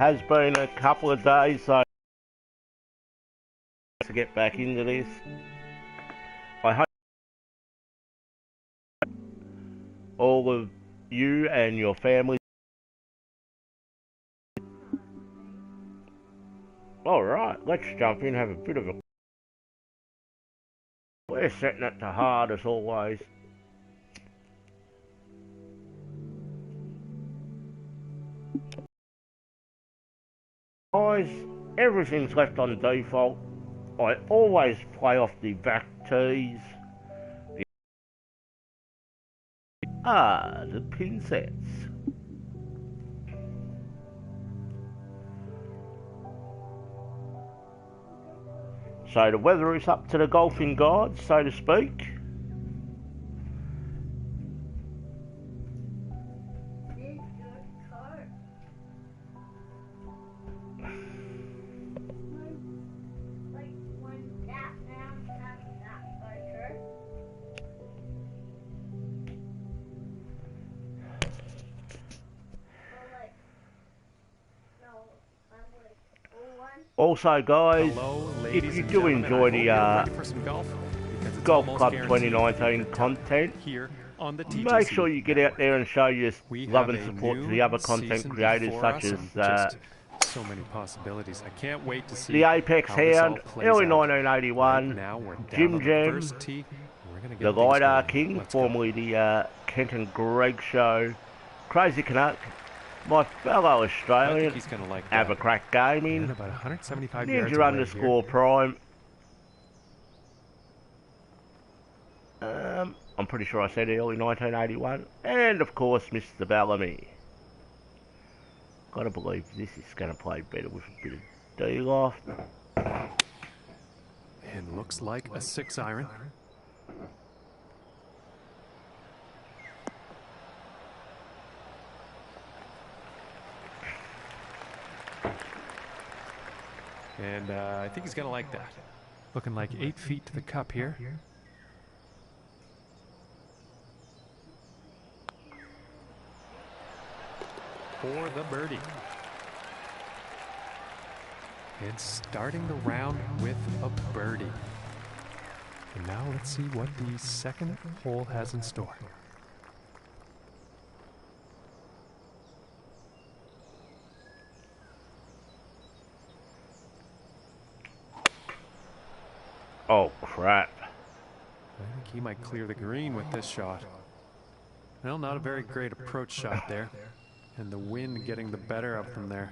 Has been a couple of days, so to get back into this. I hope all of you and your family. Alright, let's jump in, have a bit of a... We're setting it to hard as always. Guys, everything's left on default. I always play off the back tees. The pin sets. So the weather is up to the golfing gods, so to speak. Also, guys, if you do enjoy the Golf Club 2019 content, make sure you get out there and show your love and support to the other content creators such as so many possibilities. I can't wait to see the Apex Hound, early 1981, Jim Jam, the LiDAR King, formerly the Kent and Greg Show, Crazy Canuck, my fellow Australian, Have a Crack Gaming, Ninja underscore Prime. I'm pretty sure I said early 1981, and of course Mr Bellamy. Gotta believe this is gonna play better with a bit of D-loft. And looks like a 6-iron. And I think he's gonna like that. Looking like 8 feet to the cup here. For the birdie. And starting the round with a birdie. And now let's see what the second hole has in store. Oh crap. I think he might clear the green with this shot. Well, not a very great approach shot there. And the wind getting the better of them there.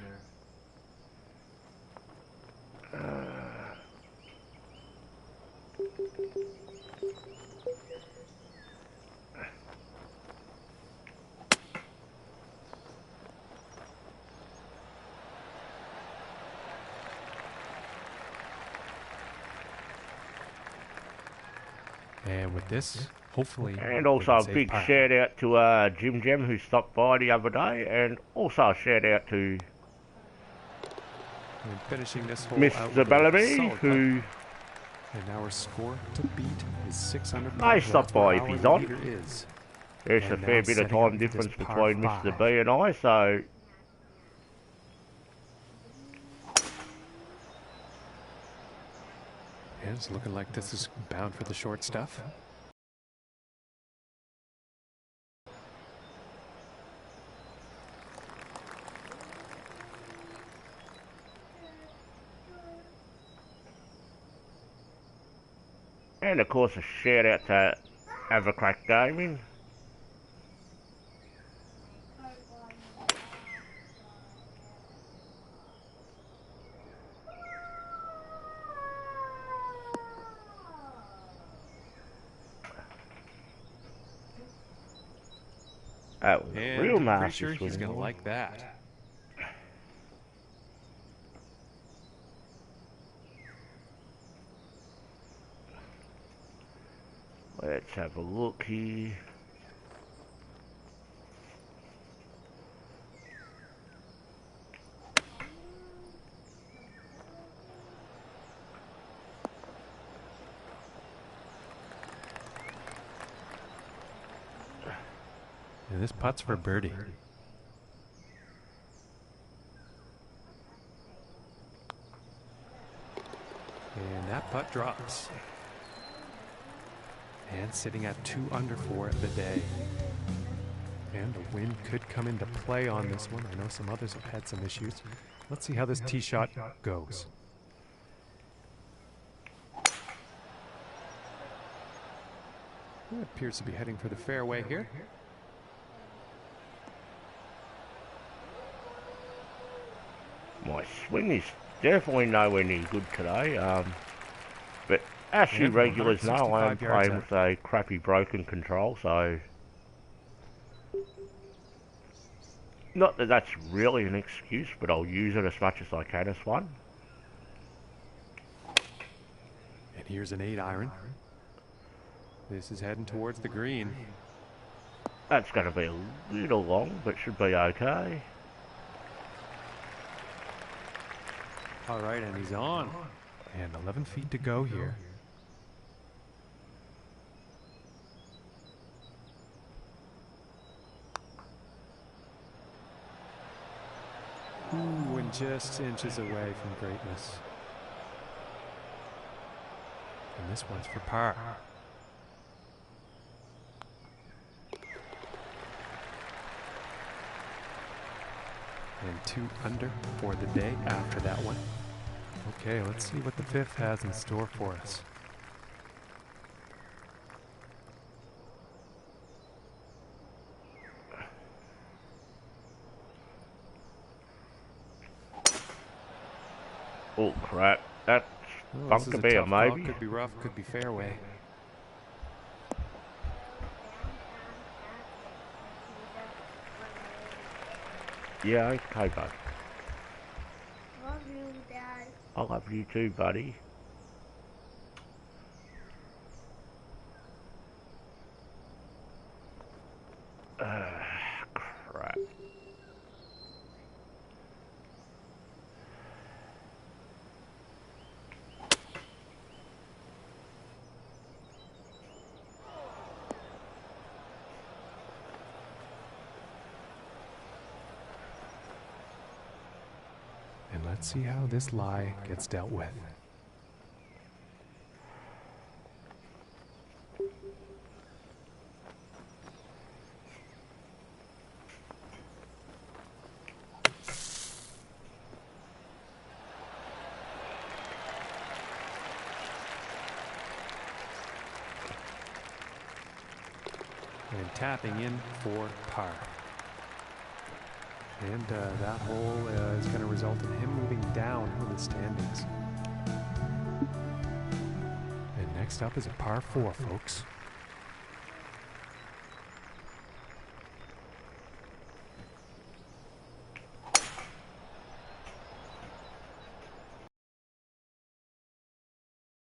And with this, hopefully... And also a big shout out to Jim Jam who stopped by the other day, and also a shout out to finishing this hole Mr Bellamy who... And our score to beat is 600. May stop by if he's on. There's a fair bit of time difference between Mr B and I, so... And it's looking like this is bound for the short stuff. And of course a shout out to Have a Crack Gaming. That was and real I'm nasty. pretty sure he's gonna like that. Let's have a look here. And this putt's for birdie. And that putt drops. And sitting at 2 under for the day. And the wind could come into play on this one. I know some others have had some issues. Let's see how this tee shot goes. It appears to be heading for the fairway here. My swing is definitely nowhere near good today. But as you regulars know, I am playing with a crappy broken control, so... Not that that's really an excuse, but I'll use it as much as I can as one. And here's an 8-iron. This is heading towards the green. That's going to be a little long, but should be okay. All right, and he's on. And 11 feet to go here. Ooh, and just inches away from greatness. And this one's for par. And 2 under for the day after that one. Okay, let's see what the 5th has in store for us. Oh crap, that's bunker bear maybe. Could be rough, could be fairway. Yeah, okay, bud. Love you, Dad. I love you too, buddy. Crap. And let's see how this lie gets dealt with. And tapping in for par. And that hole is going to result in him moving down in the standings. And next up is a par 4, folks.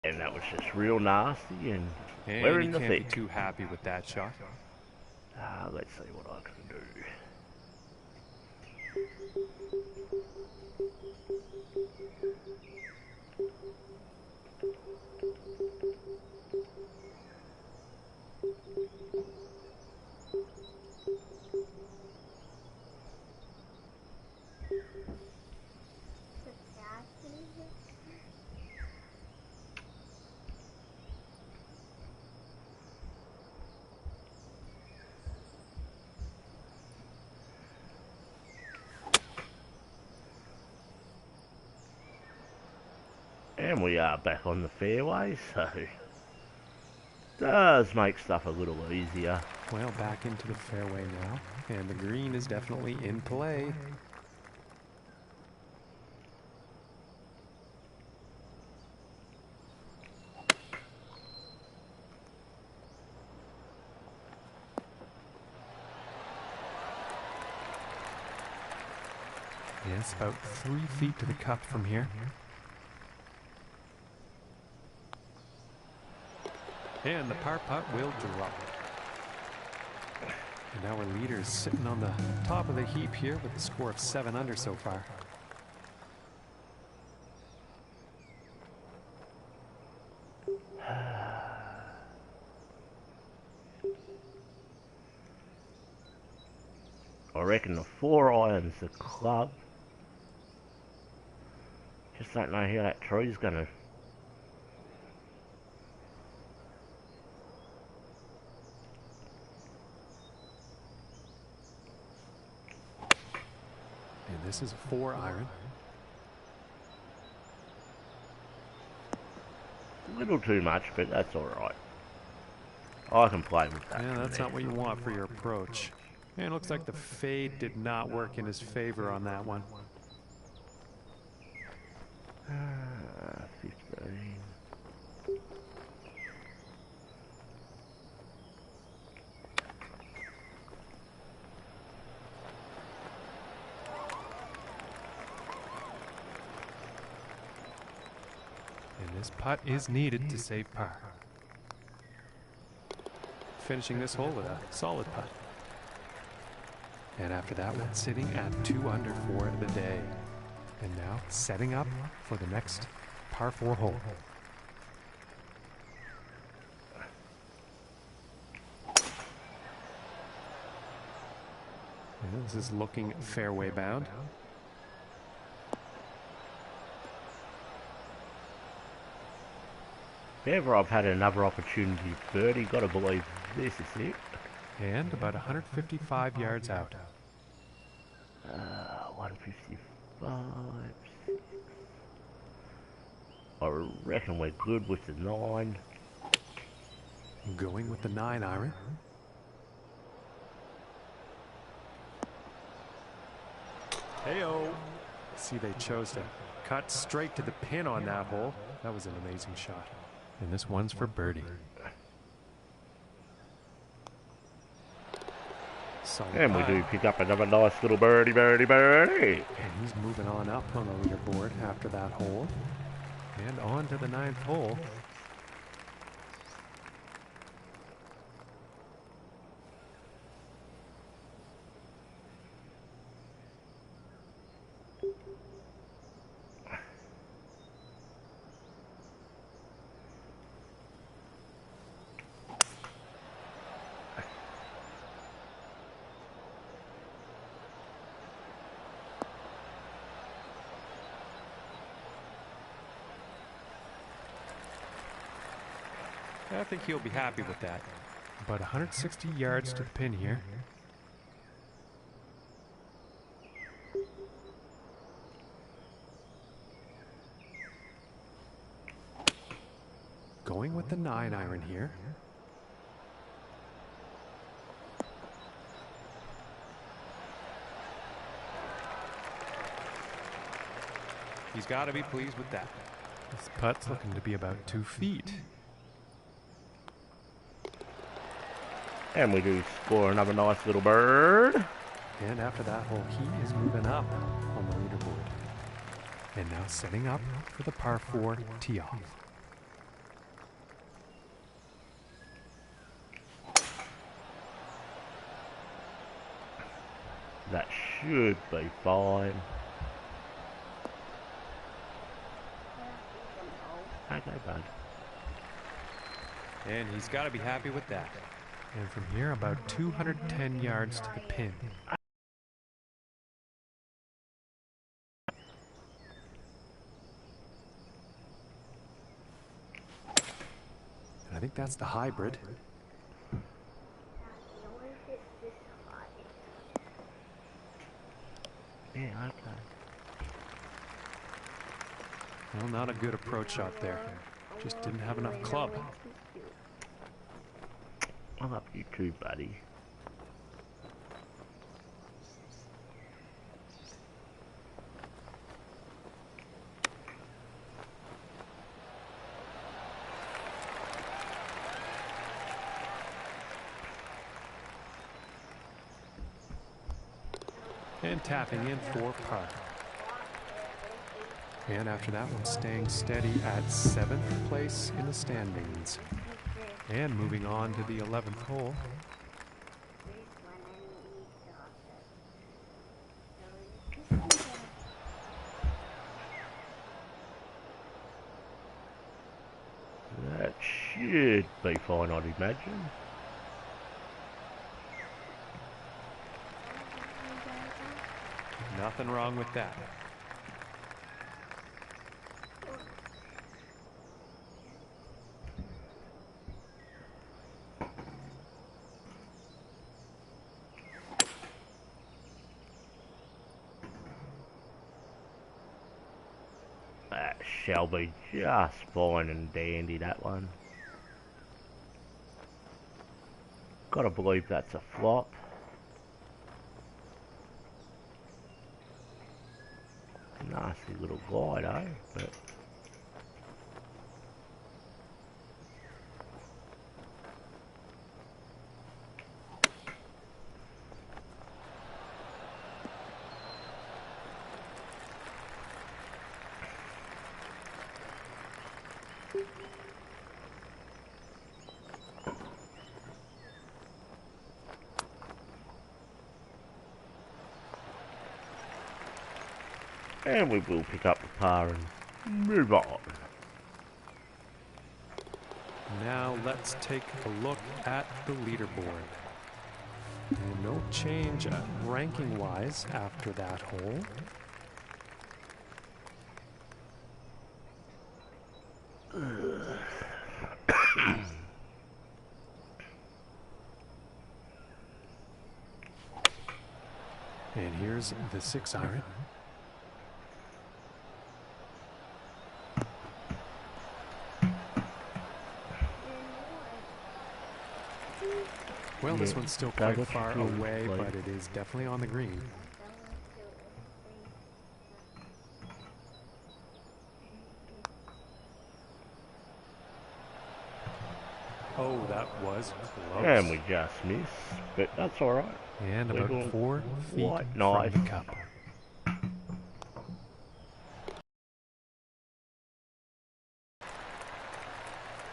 And that was just real nasty, and And we're you in the can't thick. be too happy with that shot. Let's see what I can do. And we are back on the fairway, so does make stuff a little easier. Well, back into the fairway now, and the green is definitely in play. Yes, about 3 feet to the cup from here. And the par putt will drop. And our leader is sitting on the top of the heap here with a score of 7 under so far. I reckon the 4 iron's the club. Just don't know how that tree's gonna This is a 4 iron. A little too much, but that's all right. I can play with that. Yeah, that's not what you want for your approach. And it looks like the fade did not work in his favor on that one. 15. And this putt is needed to save par. Finishing this hole with a solid putt. And after that one, sitting at 2 under for the day. And now setting up for the next par 4 hole. And this is looking fairway bound. If ever I've had another opportunity to birdie, gotta believe this is it. And about 155 yards out. 155. I reckon we're good with the 9. Going with the 9 iron. Hey-o! See, they chose to cut straight to the pin on that hole. That was an amazing shot. And this one's for birdie. Solid And we putt. do pick up another nice little birdie. And he's moving on up on the leaderboard after that hole. And on to the 9th hole. I think he'll be happy with that. About 160 yards to the pin here. Going with the 9 iron here. He's got to be pleased with that. This putt's looking to be about 2 feet. And we do score another nice little bird. And after that hole, he is moving up on the leaderboard. And now setting up for the par 4 tee off. That should be fine. Okay, bud. And he's got to be happy with that. And from here, about 210 yards to the pin. And I think that's the hybrid. Yeah, okay. Well, not a good approach shot there. Just didn't have enough club. I'm up you too, buddy. And tapping in for par. And after that one, staying steady at 7th place in the standings. And moving on to the 11th hole. That should be fine, I'd imagine. Nothing wrong with that. That shall be just fine and dandy, that one. Gotta believe that's a flop. Nasty little glide, eh? But and we will pick up the par and move on. Now let's take a look at the leaderboard. And no change ranking-wise after that hole. And here's the 6-iron. Well, this one's still quite far away, but it is definitely on the green. Oh, that was close. And we just missed, but that's alright. And about 4 feet nice. from the cup.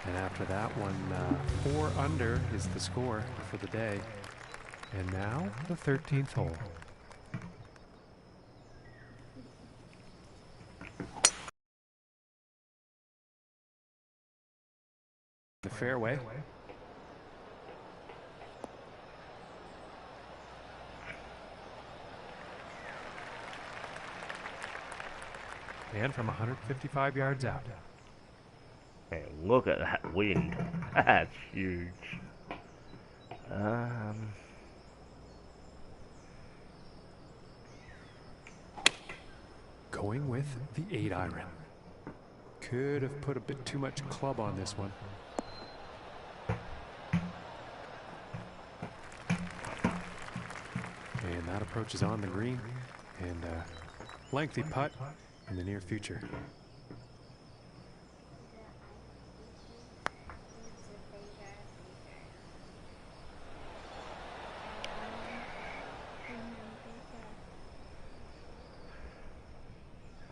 And after that one, 4 under is the score for the day. And now the 13th hole. The fairway. And from 155 yards out. And look at that wind. That's huge. Going with the 8-iron. Could have put a bit too much club on this one. And that approach is on the green. And a lengthy putt in the near future.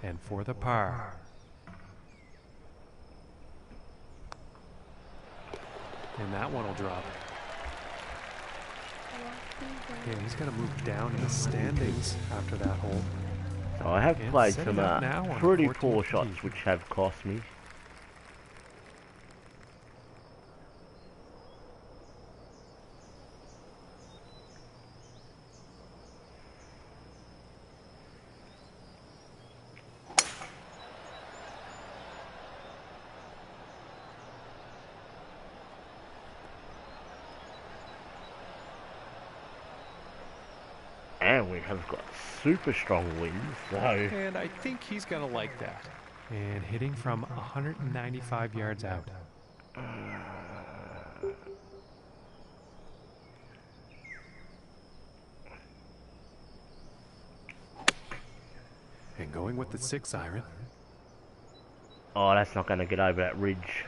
And for the par. And that one will drop. And he's going to move down in the standings after that hole. So I have played some pretty poor shots which have cost me. And we have got super strong winds, so... And I think he's going to like that. And hitting from 195 yards out. And going with the 6-iron. Oh, that's not going to get over that ridge.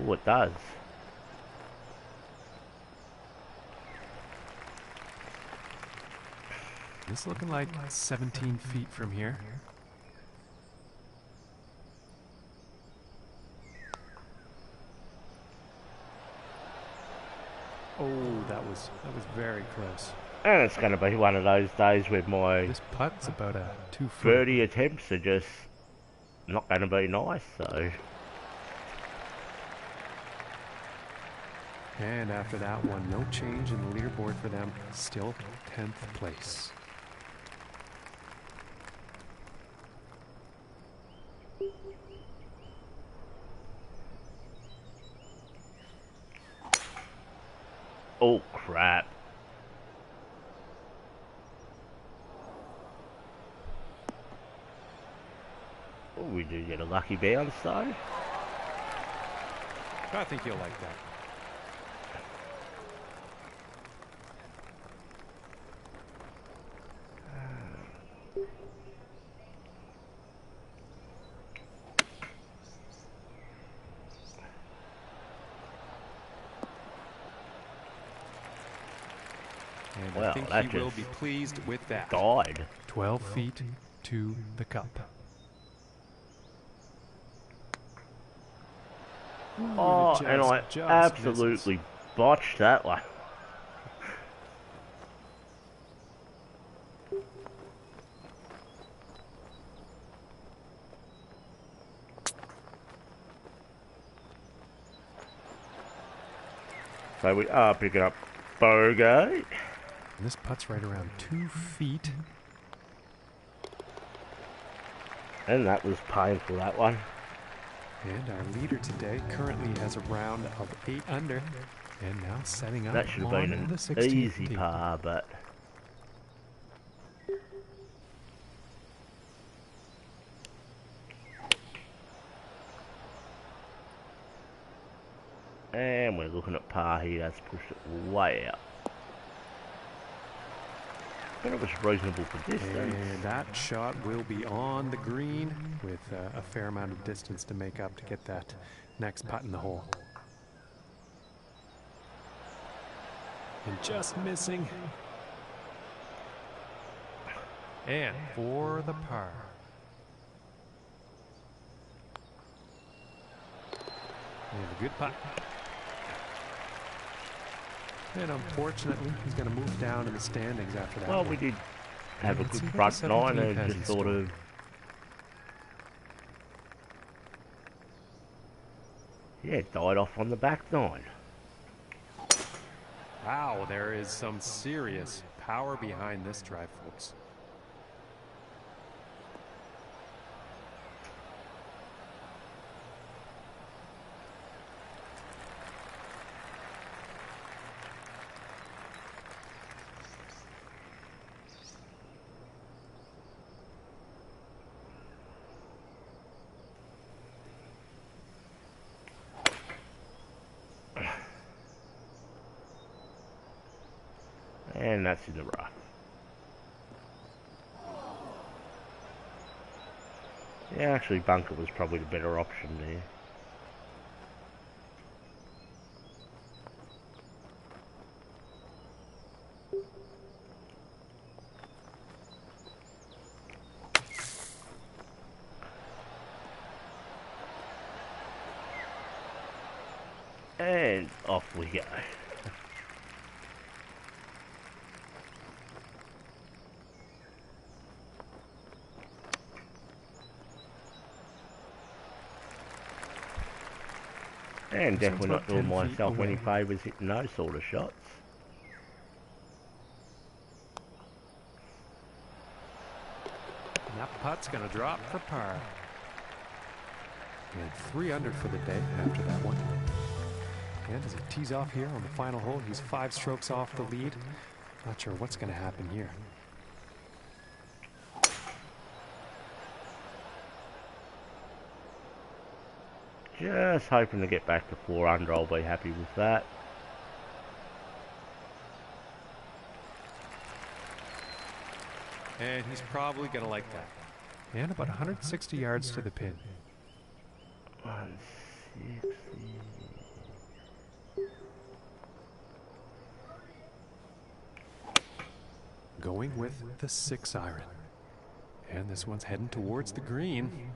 Oh, it does. It's looking like 17 feet from here. Oh, that was very close. And it's going to be one of those days with my... This putt's about a 2 foot. 30 attempts are just not going to be nice, so... And after that one, no change in the leaderboard for them. Still 10th place. Oh, crap. Oh, we do get a lucky bounce though. I think you'll like that. And well, I think he will be pleased with that. Died. 12 feet to the cup. Ooh, Oh, and I absolutely botched that one. So we are picking up bogey. And this putt's right around 2 feet. And that was painful, that one. And our leader today currently has a round of 8 under. And now setting up that should have been an easy par, but... And we're looking at par here, that's pushed it way out. But it was reasonable for distance. And that shot will be on the green with a fair amount of distance to make up to get that next putt in the hole. And just missing. And for the par. And a good putt. And unfortunately, he's going to move down in the standings after that. Well, we did have a good front nine and just sort of... Yeah, died off on the back nine. Wow, there is some serious power behind this drive, folks. And that's in the rough. Yeah, actually bunker was probably the better option there. And off we go. And definitely not doing myself any favours hitting those sort of shots. And that putt's going to drop for par. And 3 under for the day after that one. And as he tees off here on the final hole, he's 5 strokes off the lead. Not sure what's going to happen here. Just hoping to get back to 4 under, I'll be happy with that. And he's probably going to like that. And about 160 yards to the pin. 160. Going with the 6 iron. And this one's heading towards the green.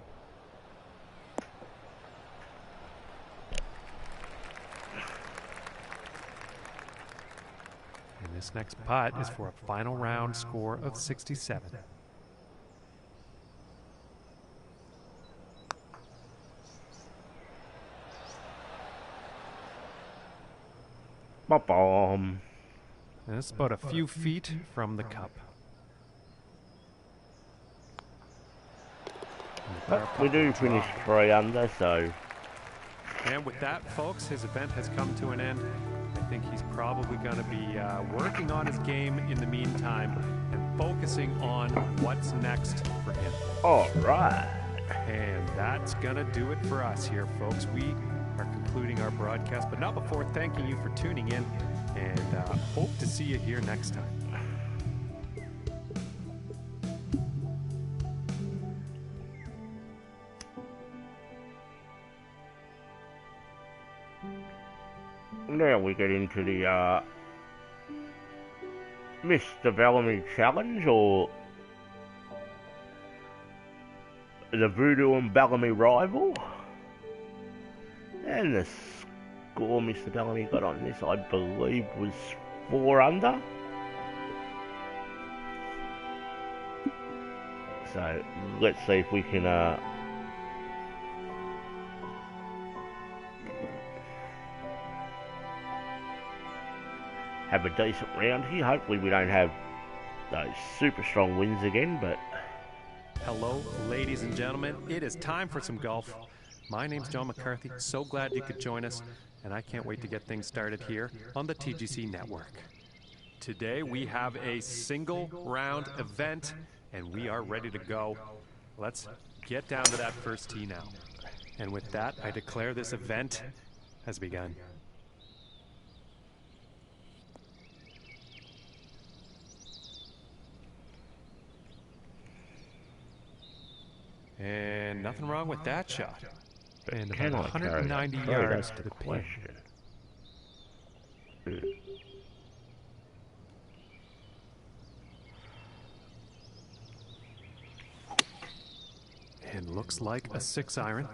And this next putt is for a final round score of 67. Ba-bomb. And it's about a few feet from the cup. But we do finish 3 under, so... And with that, folks, his event has come to an end. I think he's probably going to be working on his game in the meantime and focusing on what's next for him. All right. And that's gonna do it for us here, folks. We are concluding our broadcast, but not before thanking you for tuning in, and hope to see you here next time. Now we get into the Mr Bellamy challenge, or the Voodoo and Bellamy rival. And the score Mr Bellamy got on this, I believe, was 4 under. So let's see if we can have a decent round here. Hopefully we don't have those super strong winds again, but... Hello, ladies and gentlemen. It is time for some golf. My name's John McCarthy. So glad you could join us, and I can't wait to get things started here on the TGC Network. Today we have a single round event, and we are ready to go. Let's get down to that first tee now. And with that, I declare this event has begun. And nothing wrong with that shot. And about 190 yards to the pin. And looks like a 6-iron.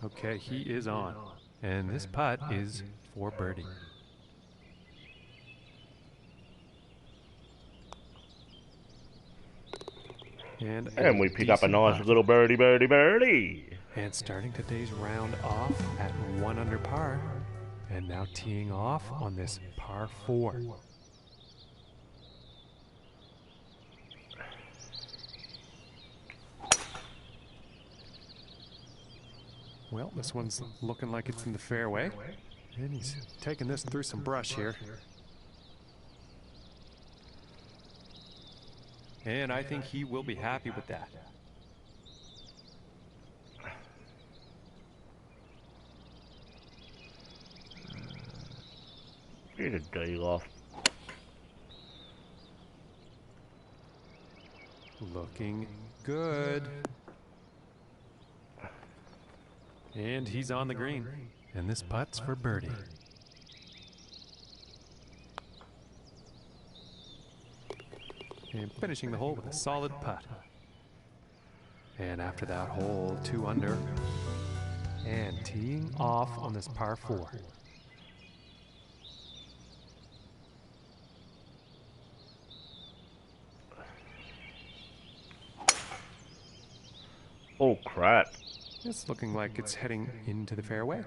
Okay, he is on. And this putt is for birdie. And we pick up a nice little birdie. And starting today's round off at 1 under par. And now teeing off on this par 4. Well, this one's looking like it's in the fairway. And he's taking this through some brush here. And I think he will be happy with that. Get a day off. Looking good. And he's on the green. And this putt's for birdie. And finishing the hole with a solid putt. And after that hole, 2 under. And teeing off on this par 4. Oh crap. It's looking like it's heading into the fairway.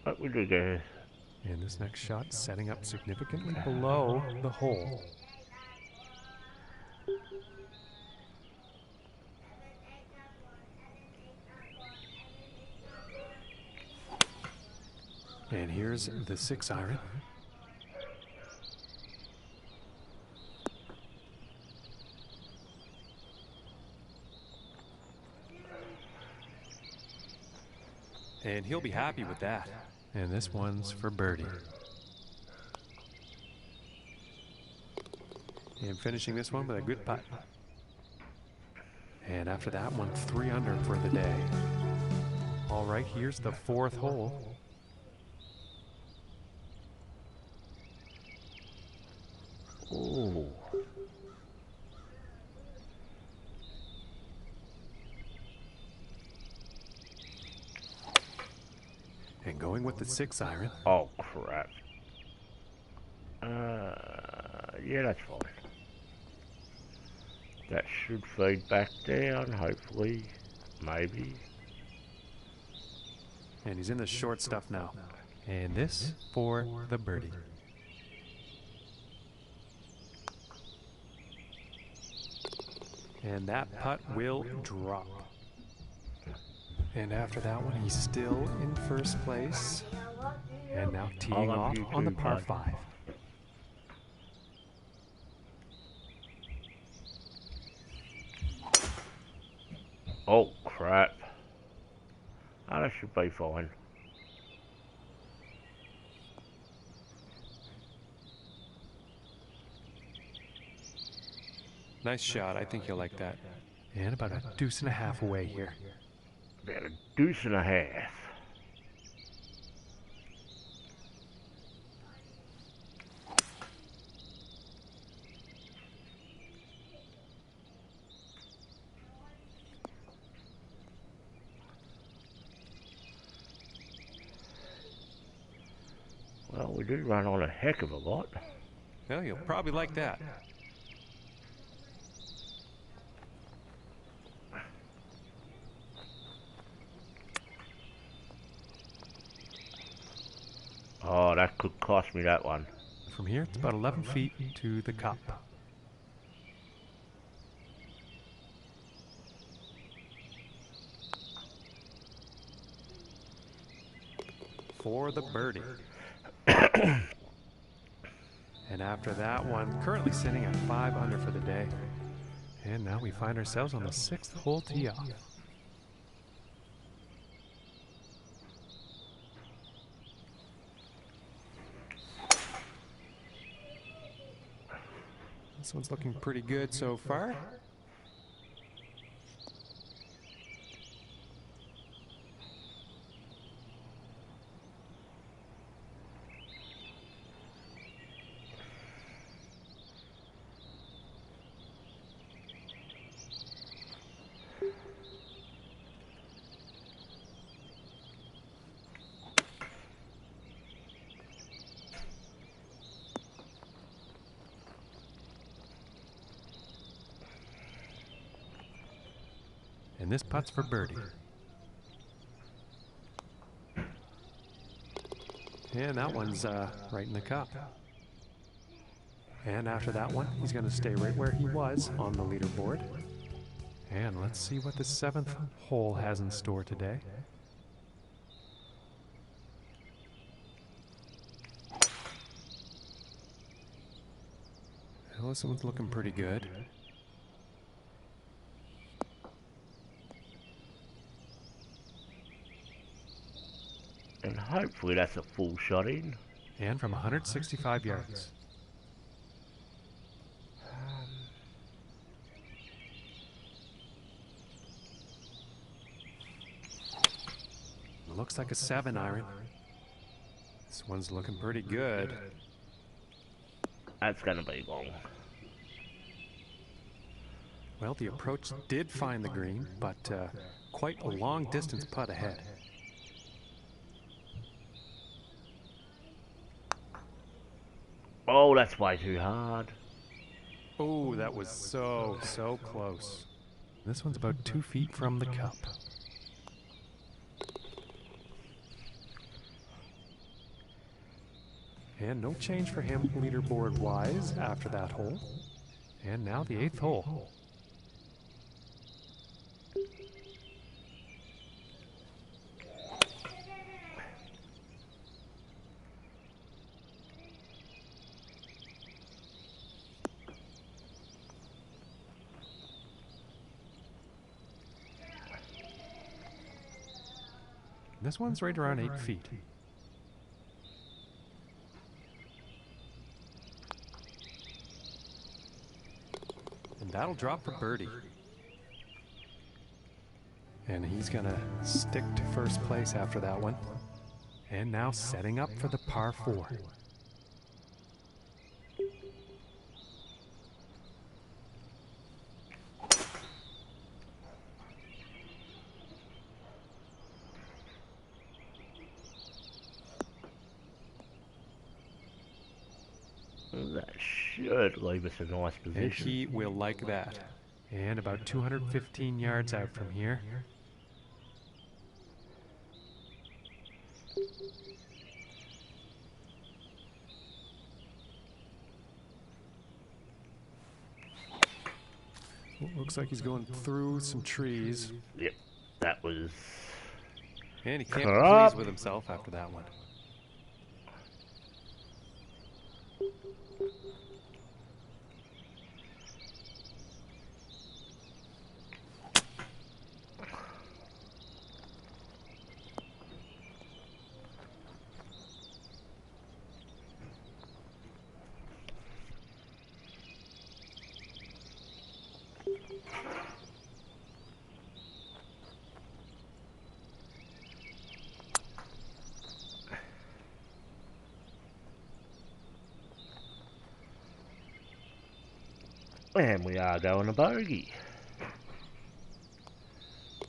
What we do there? And this next shot setting up significantly below the hole. And here's the 6-iron. And he'll be happy with that. And this one's for birdie. And finishing this one with a good putt. And after that one, 3 under for the day. All right, here's the 4th hole. Ooh. And going with the 6-iron. Oh crap. Yeah, that's fine. That should feed back down, hopefully. Maybe. And he's in the short stuff now. And this for the birdie. And that putt will drop. And after that one, he's still in first place. And now teeing off on the par 5. Oh, crap. Oh, that should be fine. Nice shot. I think you'll like that. And about a deuce and a half away here. About a deuce and a half. Well, we do run on a heck of a lot. Well, you'll probably like that. Oh, that could cost me that one. From here, it's about 11 feet to the cup. For the birdie. And after that one, currently sitting at 5 under for the day. And now we find ourselves on the 6th hole tee off. This one's looking pretty good so far. And this putt's for birdie. And that one's right in the cup. And after that one, he's going to stay right where he was on the leaderboard. And let's see what the 7th hole has in store today. Well, this one's looking pretty good. And hopefully that's a full shot in. And from 165 yards. Looks like a 7 iron. This one's looking pretty good. That's going to be long. Well, the approach did find the green, but quite a long distance putt ahead. Oh, that's way too hard. Oh, that was so close. This one's about 2 feet from the cup. And no change for him leaderboard-wise after that hole. And now the 8th hole. This one's right around 8 feet. And that'll drop for birdie. And he's gonna stick to first place after that one. And now setting up for the par 4. That should leave us a nice position. And he will like that. And about 215 yards out from here. Looks like he's going through some trees. Yep, that was... And he can't be pleased with himself after that one. And we are going a bogey.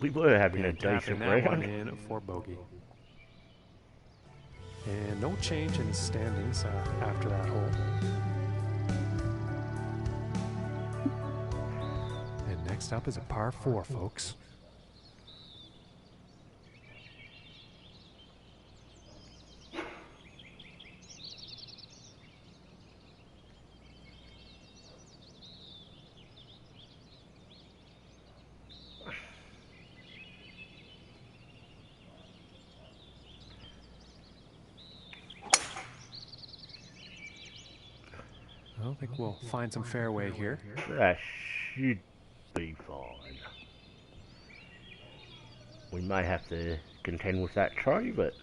We were having a decent that one round. in for bogey. And no change in standings after that hole. And next up is a par 4, folks. I think we'll find some fairway here. That should be fine. We may have to contend with that tree, but...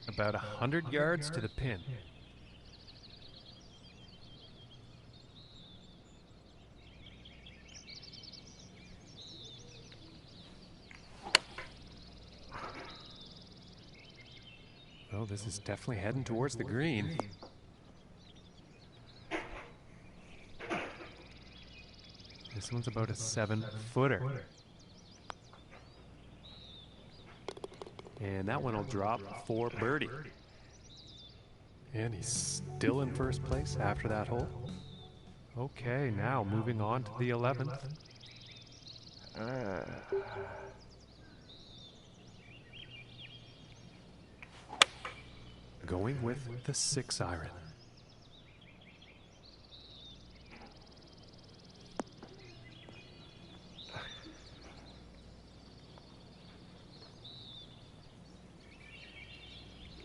About 100 yards to the pin. Oh, this is definitely heading towards the green. This one's about a 7-footer. And that one will drop for birdie. And he's still in first place after that hole. Okay, now moving on to the 11th. Going with the 6-iron.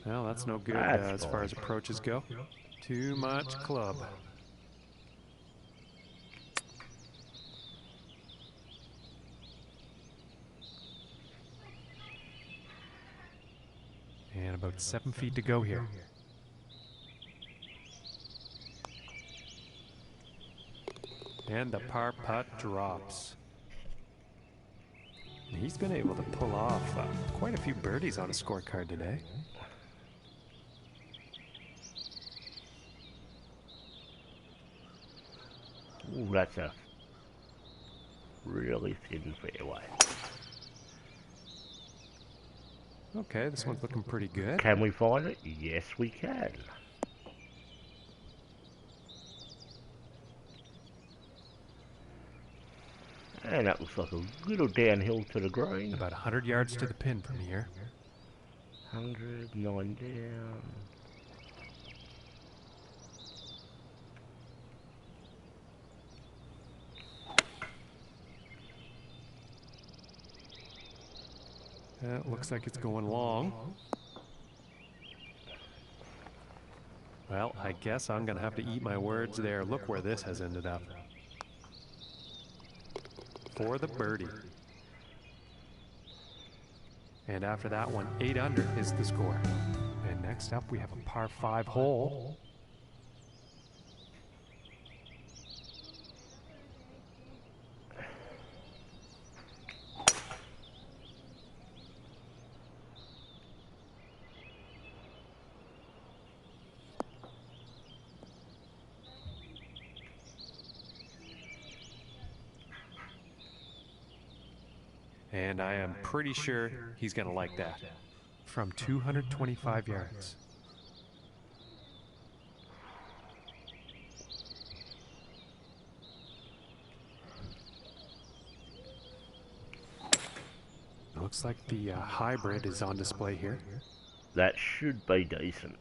Well, that's no good as far as approaches go. Too much club. And about 7 feet to go here. And the par putt drops. And he's been able to pull off quite a few birdies on his scorecard today. Ooh, that's a really thin fairway. Okay, this one's looking pretty good. Can we find it? Yes, we can. And that looks like a little downhill to the green. About 100 yards to the pin from here. 100, 9 down. It looks like it's going long. Well, I guess I'm going to have to eat my words there. Look where this has ended up. For the birdie. And after that one, 8 under is the score. And next up, we have a par 5 hole. And I am pretty sure he's going to like that. From 225 yards. Looks like the hybrid is on display here. That should be decent.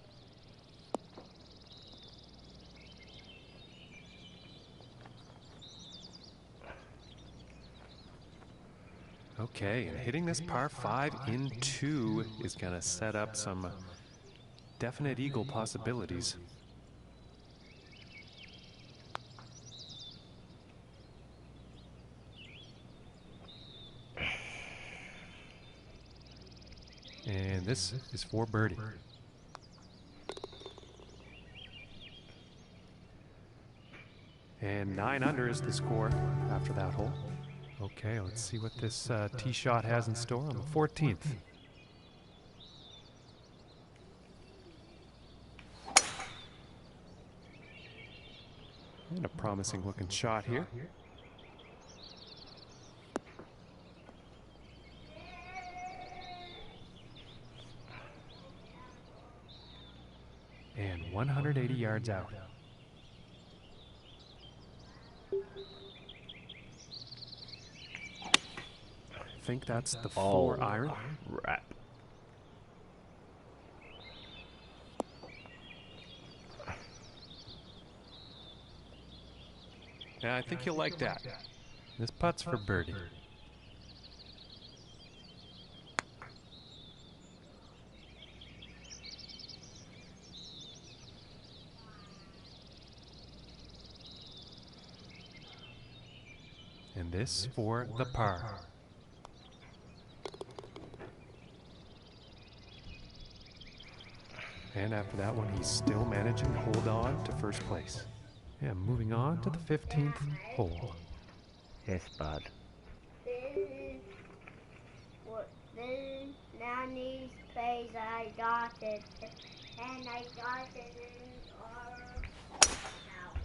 Okay, and hitting this par 5 in 2 is going to set up some definite eagle possibilities. And this is for birdie. And 9 under is the score after that hole. Okay, let's see what this tee shot has in store on the 14th. And a promising looking shot here. And 180 yards out. I think that's the 4 iron. Crap. Yeah, I think you'll like that. This putt's for birdie. And this for the par. And after that one, he's still managing to hold on to first place. Yeah, moving on to the 15th hole. Yes, bud. Now these plays I got it, and I got it in our house.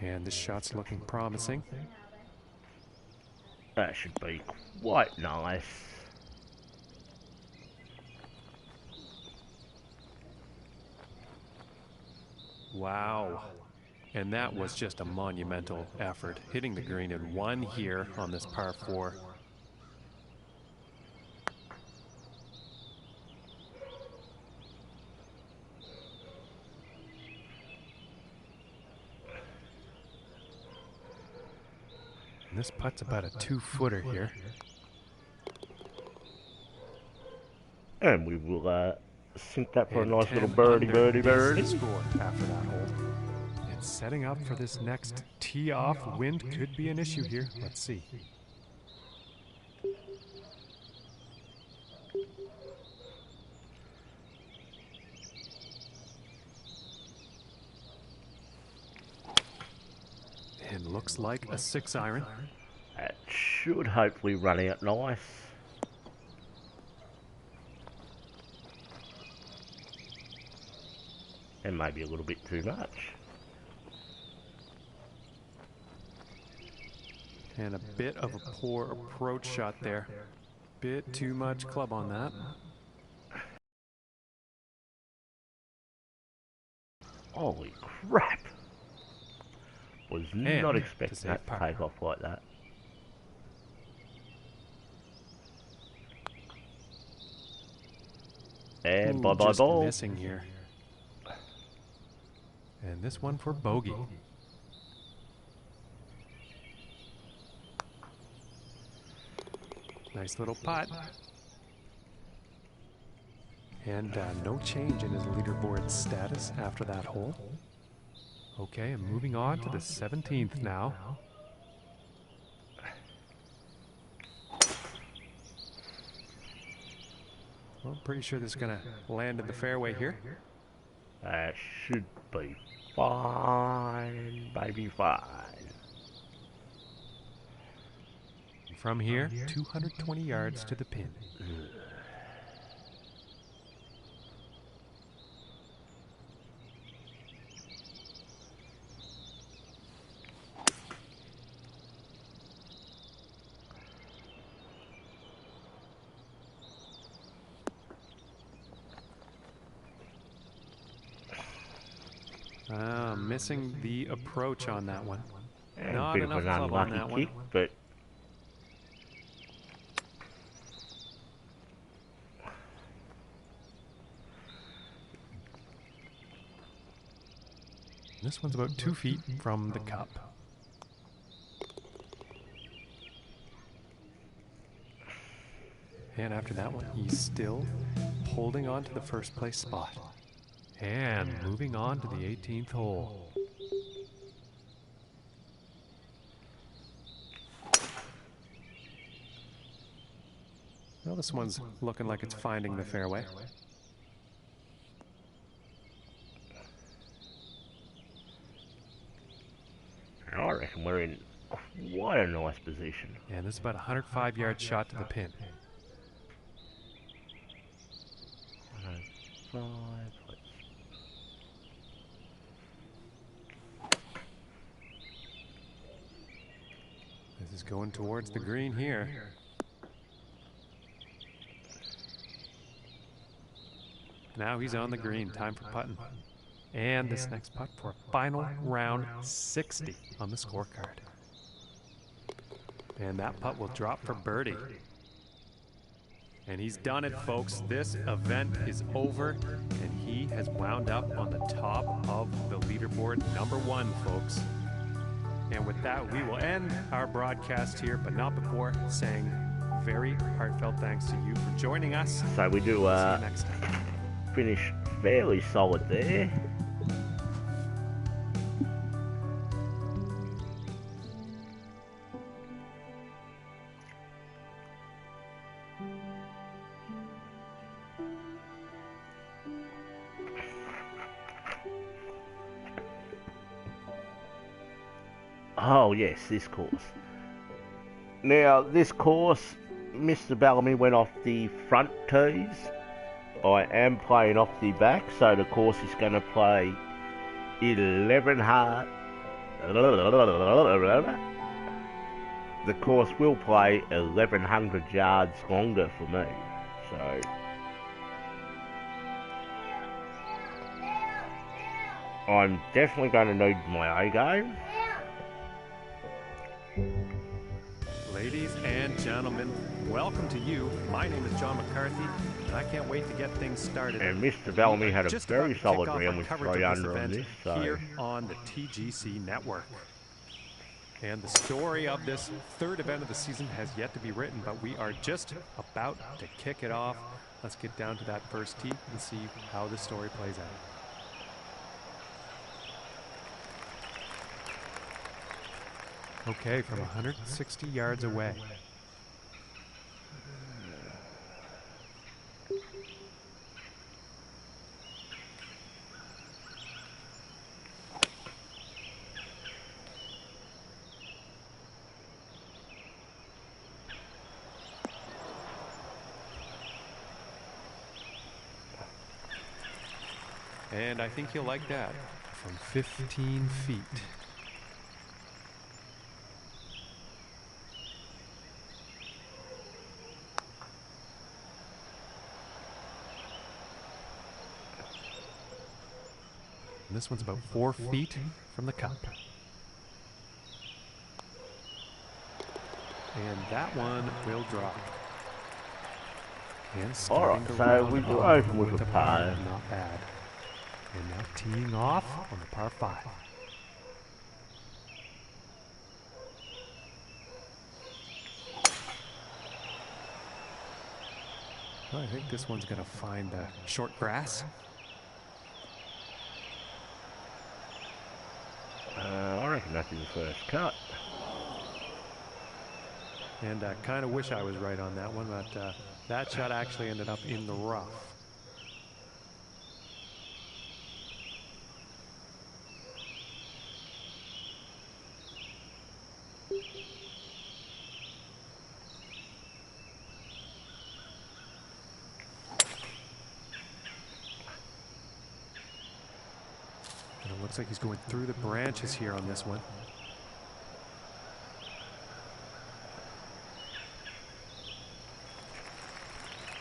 And this shot's looking promising. That should be quite nice. Wow. And that was just a monumental effort, hitting the green in 1 here on this par 4. And this putt's about a 2-footer here. And we will sink that for And a nice 10 little birdie, under birdie, is birdie. the score after that hole. And setting up for this next tee off. Wind could be an issue here. Let's see. And looks like a 6 iron. That should hopefully run out nice. And maybe a little bit too much. And a bit of a poor approach shot there. Bit too much club on that. Holy crap! Was not expecting that to par. take off like that. And Ooh, bye-bye just ball. missing here. And this one for bogey. Nice little putt. And no change in his leaderboard status after that hole. Okay, and moving on to the 17th now. Well, I'm pretty sure this is going to land in the fairway here. That should be fine, baby, fine. From here, 220 yards to the pin. Missing the approach on that one. And Not a bit of enough an club on unlucky that one. kick, but This one's about 2 feet from the cup. And after that one, he's still holding on to the first place spot. And moving on to the 18th hole. Well, this one's looking like it's finding the fairway. I reckon we're in quite a nice position. And this is about a 105-yard shot to the pin. 105. This is going towards the green here. Now he's on the green. Time for putting. And this next putt for a final round 60 on the scorecard. And that putt will drop for birdie. And he's done it, folks. This event is over, and he has wound up on the top of the leaderboard, #1, folks. And with that, we will end our broadcast here, but not before saying very heartfelt thanks to you for joining us. So we do See you next time. finish fairly solid there. Oh yes, this course. Now this course, Mr Bellamy went off the front tees. I am playing off the back, so the course is going to play 11 hard. The course will play 1,100 yards longer for me, so I'm definitely going to need my A game. Ladies and gentlemen, welcome to you. My name is John McCarthy, and I can't wait to get things started. And Mr Bellamy had a Just very about to kick solid off round our with coverage 3 of under on event this, so here on the TGC network. And the story of this third event of the season has yet to be written, but we are just about to kick it off. Let's get down to that first tee and see how the story plays out. Okay, from 160 yards away. And I think you'll like that. From 15 feet. And this one's about 4 feet from the cup. And that one will drop. And alright, so we go open with a par. Not bad. And now teeing off on the par 5. Well, I think this one's going to find the short grass. I reckon that's his first cut. And I kind of wish I was right on that one, but that shot actually ended up in the rough. And it looks like he's going through the branches here on this one.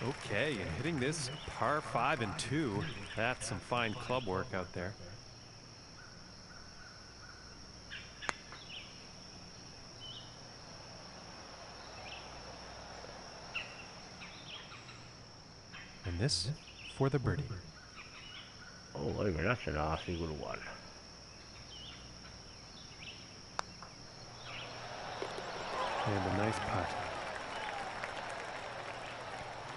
Okay, and hitting this par 5 and 2, that's some fine club work out there. And this for the birdie. Oh, even that's a nasty little one. And a nice putt.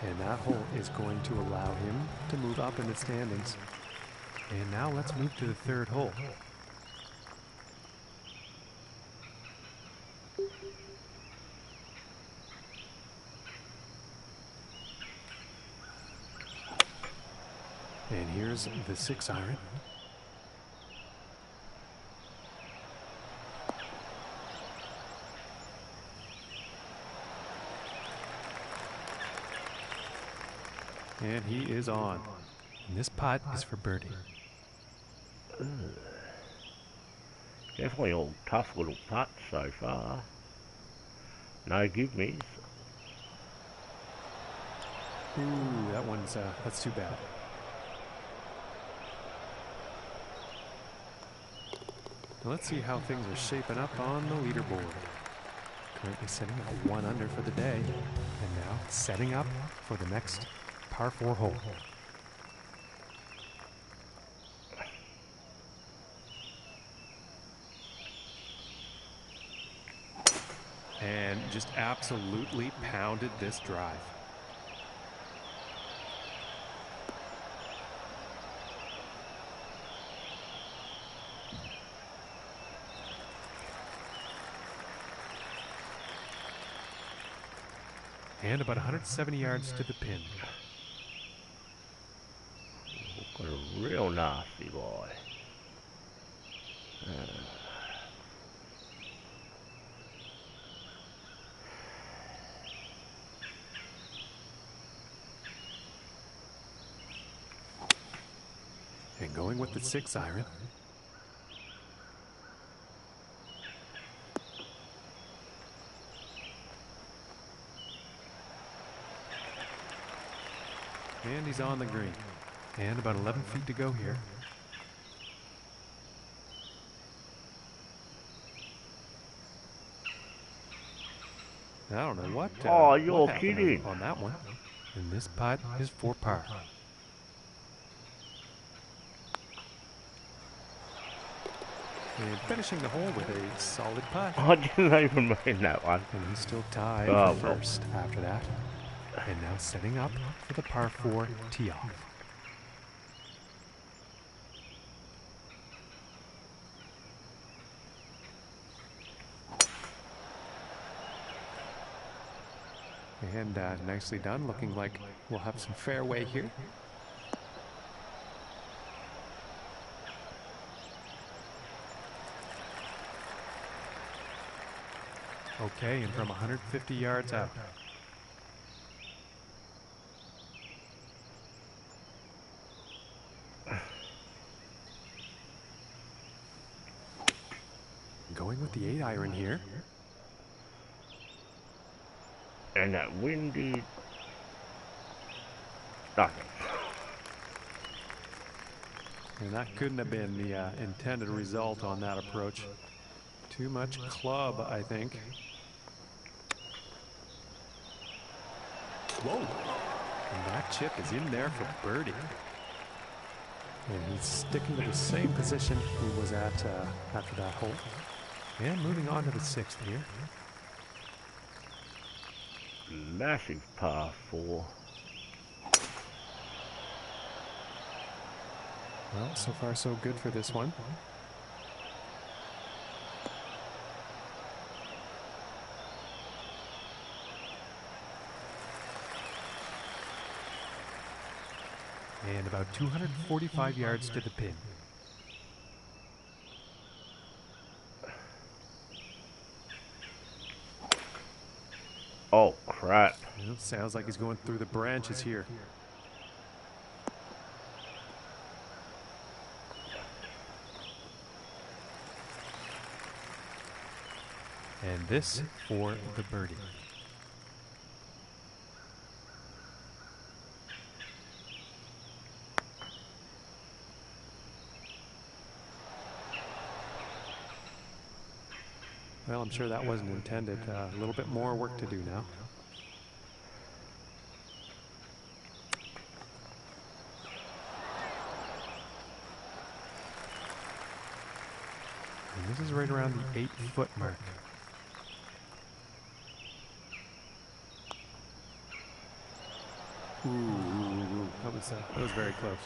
And that hole is going to allow him to move up in the standings. And now let's move to the third hole. And here's the 6-iron. And he is on. And this putt is for birdie. Definitely all tough little putts so far. No give-me's. Ooh, that one's, that's too bad. Now let's see how things are shaping up on the leaderboard. Currently sitting at 1 under for the day. And now setting up for the next par 4 hole. And just absolutely pounded this drive. And about 170 yards to the pin. Got a real nasty lie. And going with the 6-iron. And he's on the green. And about 11 feet to go here. I don't know what. Oh, you're what kidding. On that one. And this putt is for par. And finishing the hole with a solid putt. I didn't even mean that one. And he's still tied for first after that. And now setting up for the par 4 tee off. And nicely done, looking like we'll have some fairway here. Okay, and from 150 yards out. Going with the 8-iron here. And that windy... nothing. And that couldn't have been the intended result on that approach. Too much club, I think. Whoa! And that chip is in there for birdie. And he's sticking to the same position he was at after that hole. And moving on to the 6th here. Massive par 4. Well, so far so good for this one. And about 245 yards to the pin. Oh, crap. Well, sounds like he's going through the branches here. And this for the birdie. Well, I'm sure that wasn't intended. A little bit more work to do now. And this is right around the 8-foot mark. Ooh, that was very close.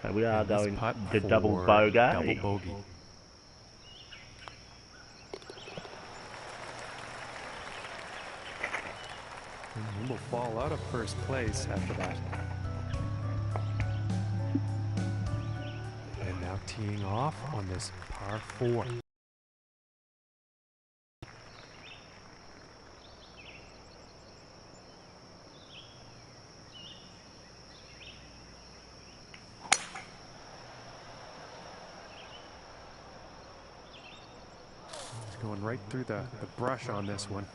So we are And this going putt to for double bogey. Double bogey. And he will fall out of first place after that. And now teeing off on this par 4. He's going right through the brush on this one.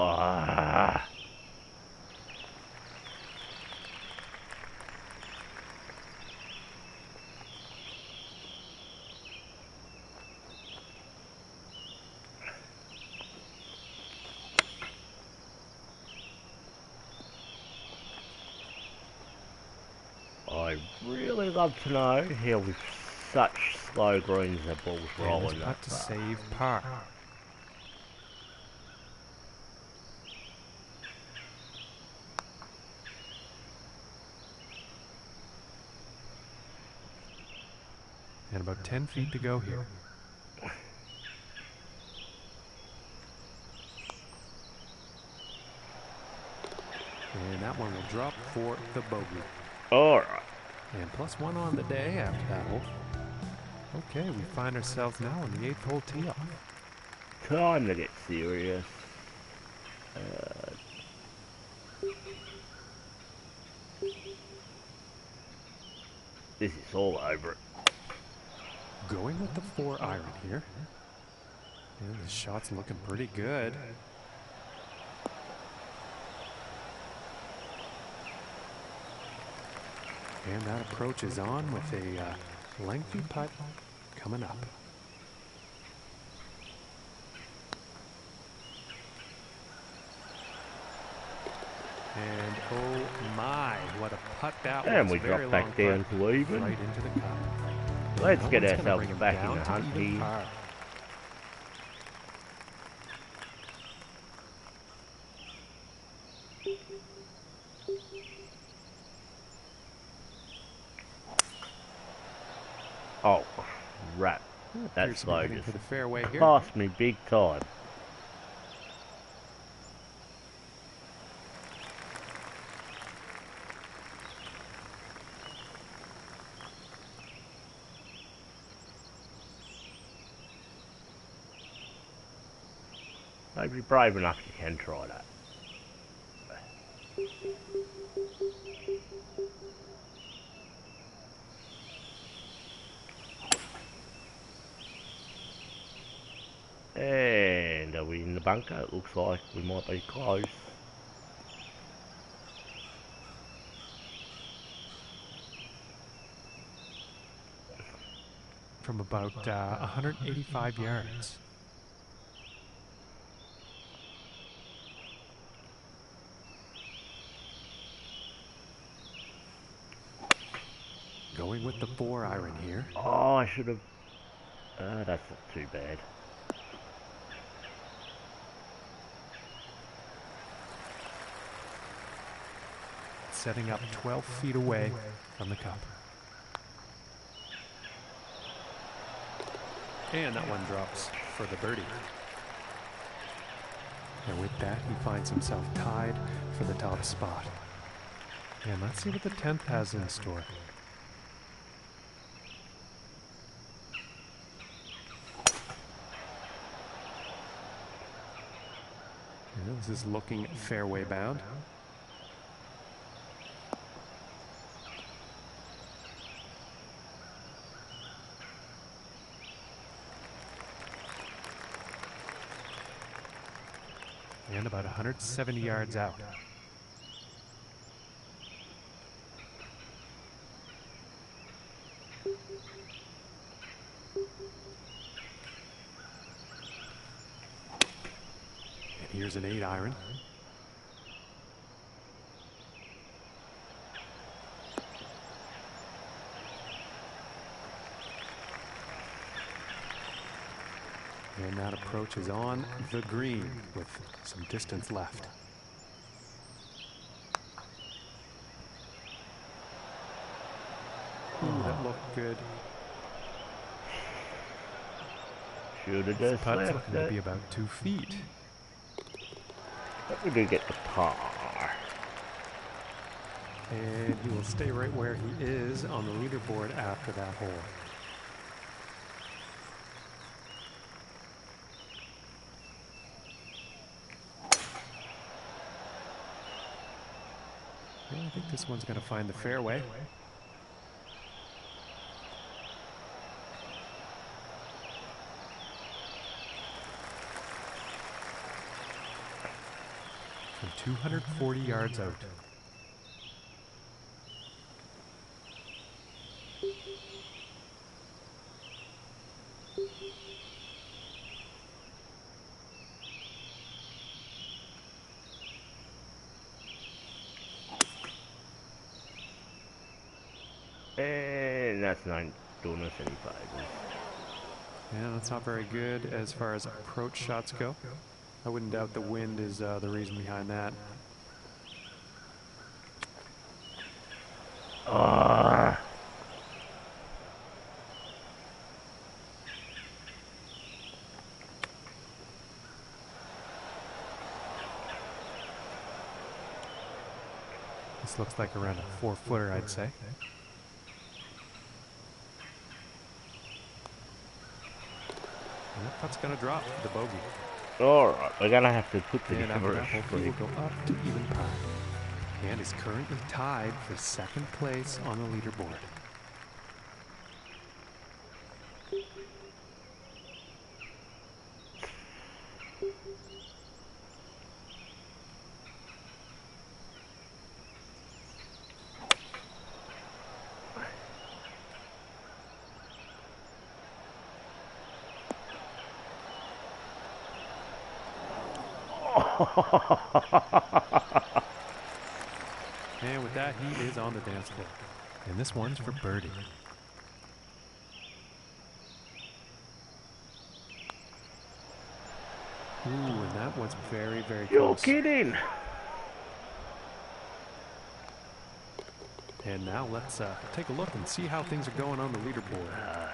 Ah. I'd really love to know how with such slow greens the ball's rolling putt that to far. save par. And about 10 feet to go here. And that one will drop for the bogey. Alright. And +1 on the day after that hole. Okay, we find ourselves now on the 8th hole tee off. Time to get serious. This is all over it. Going with the 4 iron here. And the shot's looking pretty good. And that approach is on with a lengthy putt coming up. And oh my, what a putt that was. And we Very drop back long down putt, to even. right into the cup. And Let's that get one's gonna ourselves bring him back in down the to hunt even here. par. Oh, crap. Appears That to be slow heading just for the fairway here. cost me big time. If you're brave enough, you can try that. And are we in the bunker? It looks like we might be close. From about 185 yards. Going with the 4 iron here. Oh, I should have... that's not too bad. Setting up 12 feet away from the cup. And that one drops for the birdie. And with that, he finds himself tied for the top spot. And let's see what the 10th has in store. And this is looking fairway bound. And about 170 yards out. an 8-iron. And that approach is on the green with some distance left. Ooh, that looked good. Should have This just putt's left looking to it. be about 2 feet. But we do get the par. And he will stay right where he is on the leaderboard after that hole. Well, I think this one's going to find the fairway. From 240 yards out. And that's not doing us any favors. Yeah, that's not very good as far as approach shots go. I wouldn't doubt the wind is the reason behind that. This looks like around a 4-footer, I'd say. And that putt's gonna drop for the bogey. Alright, we're gonna have to put the And after that hole, he average will go up to even par. And is currently tied for 2nd place on the leaderboard. And with that, he is on the dance floor. And this one's for birdie. Ooh, and that was very, very You're close. kidding! And now let's take a look and see how things are going on the leaderboard.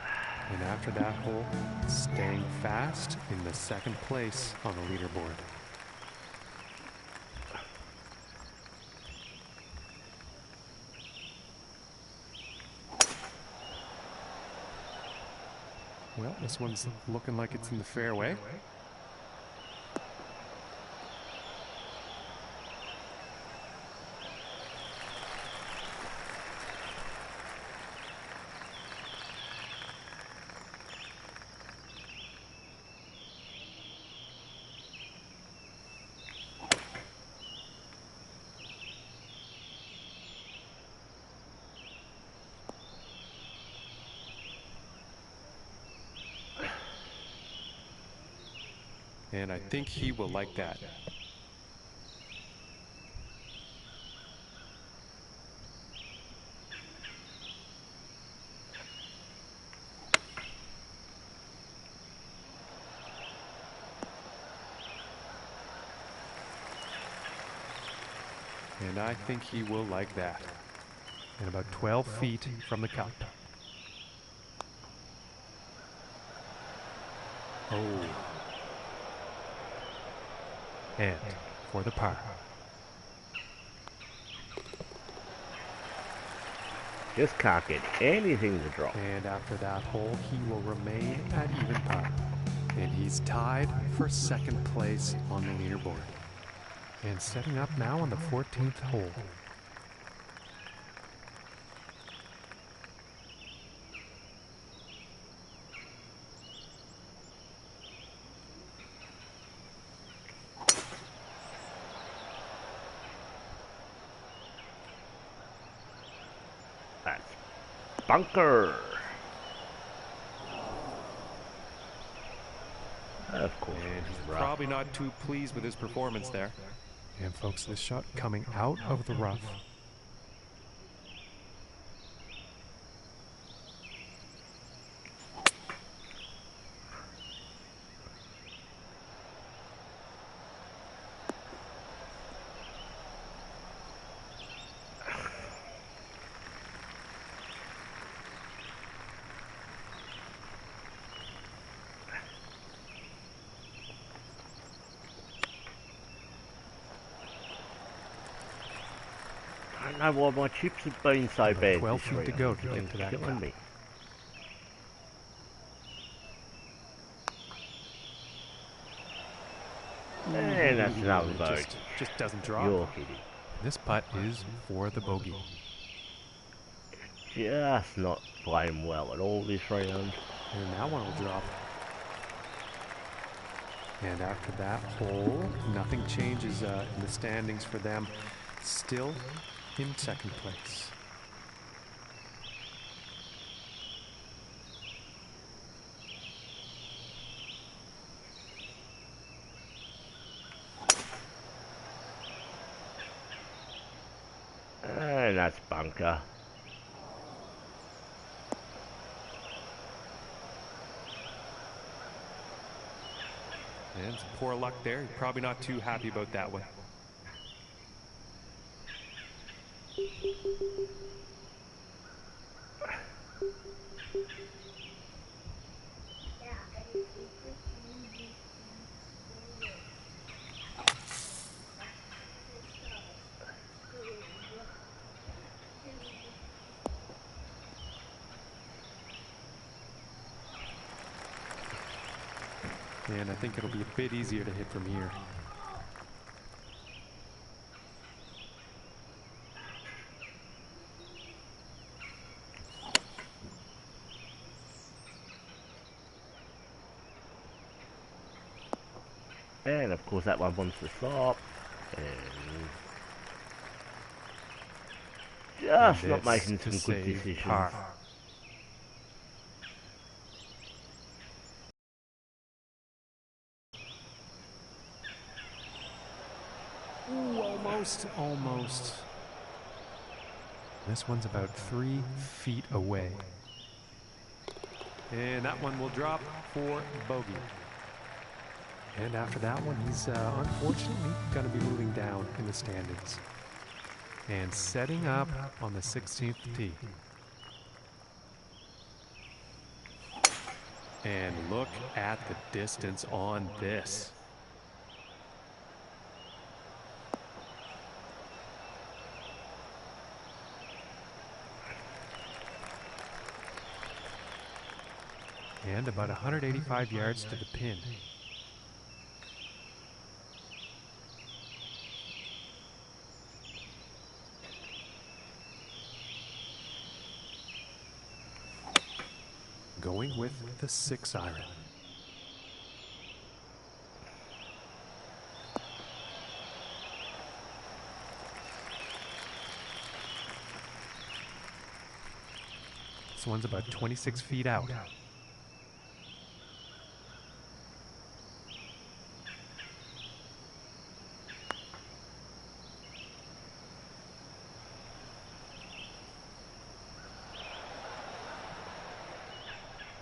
And after that hole, staying fast in the 2nd place on the leaderboard. Well, this one's looking like it's in the fairway. And I think he will like that. And I think he will like that. And about 12 feet from the cup. Oh. And for the par. Just can't get anything to drop. And after that hole, he will remain at even par. And he's tied for 2nd place on the leaderboard. And setting up now on the 14th hole. That's bunker. Of course. And he's probably not too pleased with his performance there. And folks, this shot coming out of the rough. I don't know why my chips have been so bad. 12 feet to go to get to that killing cup. me. And that's another It boat. just doesn't drop. You're kidding. This putt is for the bogey. Just not playing well at all this round. And that one will drop. And after that hole, nothing changes in the standings for them. Still in second place. And that's bunker. And some poor luck there. You're probably not too happy about that one. And I think it'll be a bit easier to hit from here. And of course that one wants to stop. And just not making some good decisions. Par. Ooh, almost. This one's about 3 feet away. And that one will drop for bogey. And after that one, he's unfortunately going to be moving down in the standings. And setting up on the 16th tee. And look at the distance on this. And about 185 yards to the pin. Going with the 6-iron. This one's about 26 feet out.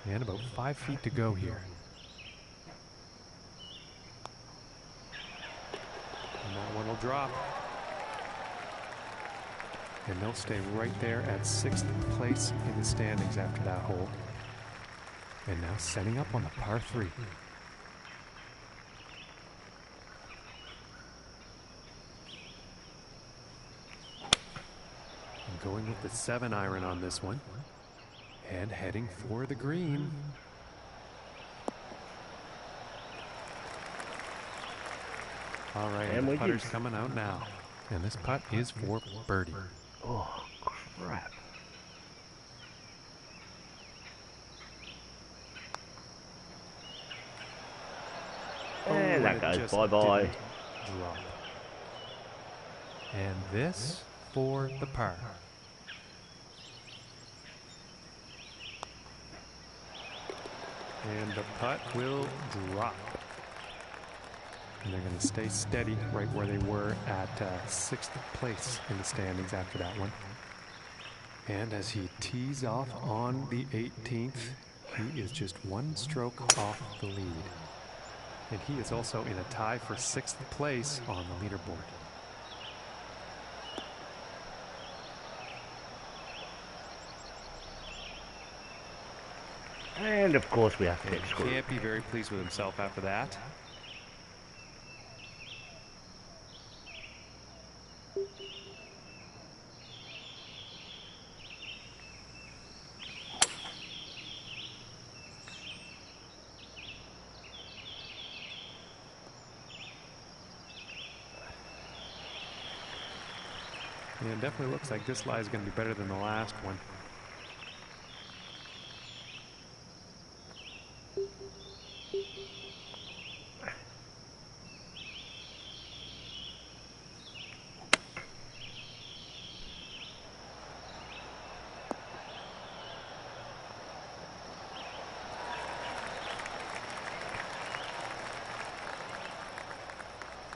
And about 5 feet to go here. And that one will drop. And they'll stay right there at 6th place in the standings after that hole. And now setting up on the par 3. And going with the 7-iron on this one. And heading for the green. All right, and the putter's coming out now. And this putt is for birdie. Oh, crap. And that goes bye-bye. Drop. And this for the par. And the putt will drop. And they're going to stay steady right where they were at 6th place in the standings after that one. And as he tees off on the 18th, he is just one stroke off the lead. And he is also in a tie for 6th place on the leaderboard. And of course we have to get screwed. Can't be very pleased with himself after that. Yeah, it definitely looks like this lie is going to be better than the last one.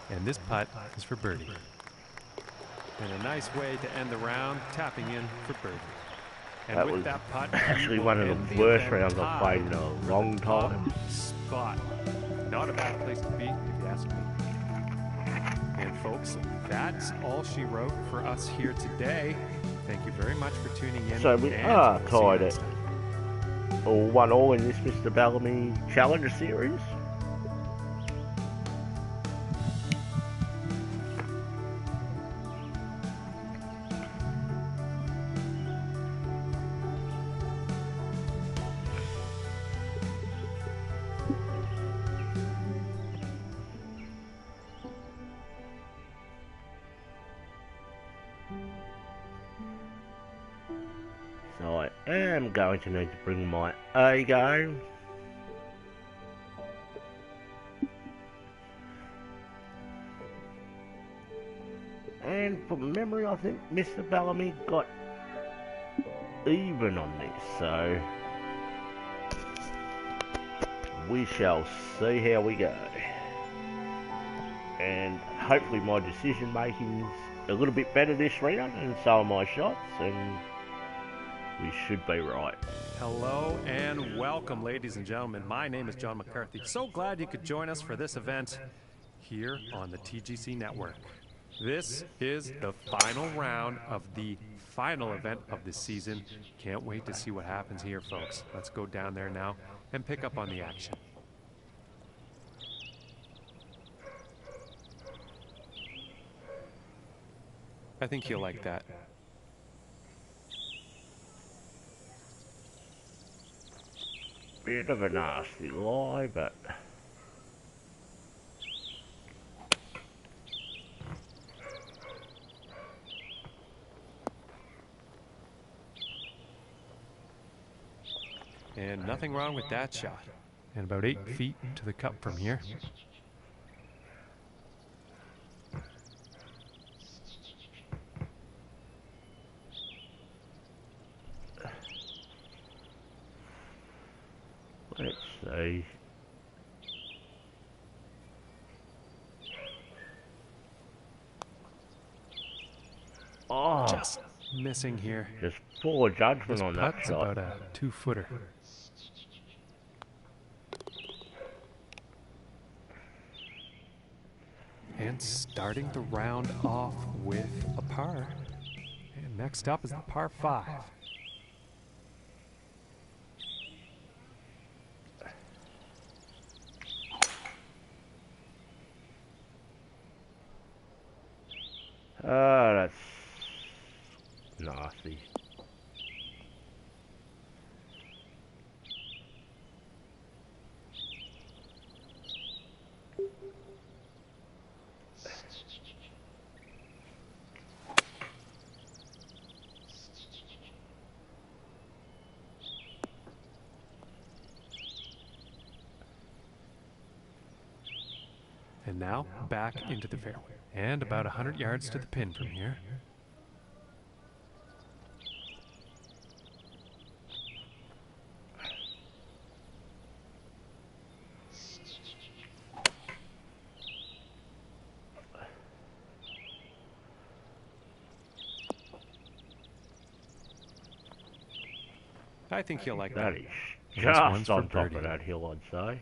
And this putt is for birdie. And a nice way to end the round, tapping in for birdie. And That with was that putt, actually one of the worst rounds I've played in a long time. Spot. Not a bad place to be, if you ask me. And folks, that's all she wrote for us here today. Thank you very much for tuning in. So we are tied at 1-1 in this Mr Bellamy Challenger Series. So I am going to need to bring my A game. And from memory, I think Mr Bellamy got even on this, so we shall see how we go. And hopefully my decision making is a little bit better this round, and so are my shots, and we should be right. Hello and welcome, ladies and gentlemen. My name is John McCarthy. So glad you could join us for this event here on the TGC Network. This is the final round of the final event of the season. Can't wait to see what happens here, folks. Let's go down there now and pick up on the action. I think you'll like that. Bit of a nasty lie, but and nothing wrong with that shot. And about 8 feet to the cup from here. let's see. Oh, Just missing here. just poor judgment This on that putt's shot. about a 2-footer. And starting the round off with a par. And next up is the par 5. Oh, that's nasty. And now back into the fairway. And about 100 yards to the pin from here. I think he'll like that. That is And this one's just for on top birdie. of that hill, I'd say.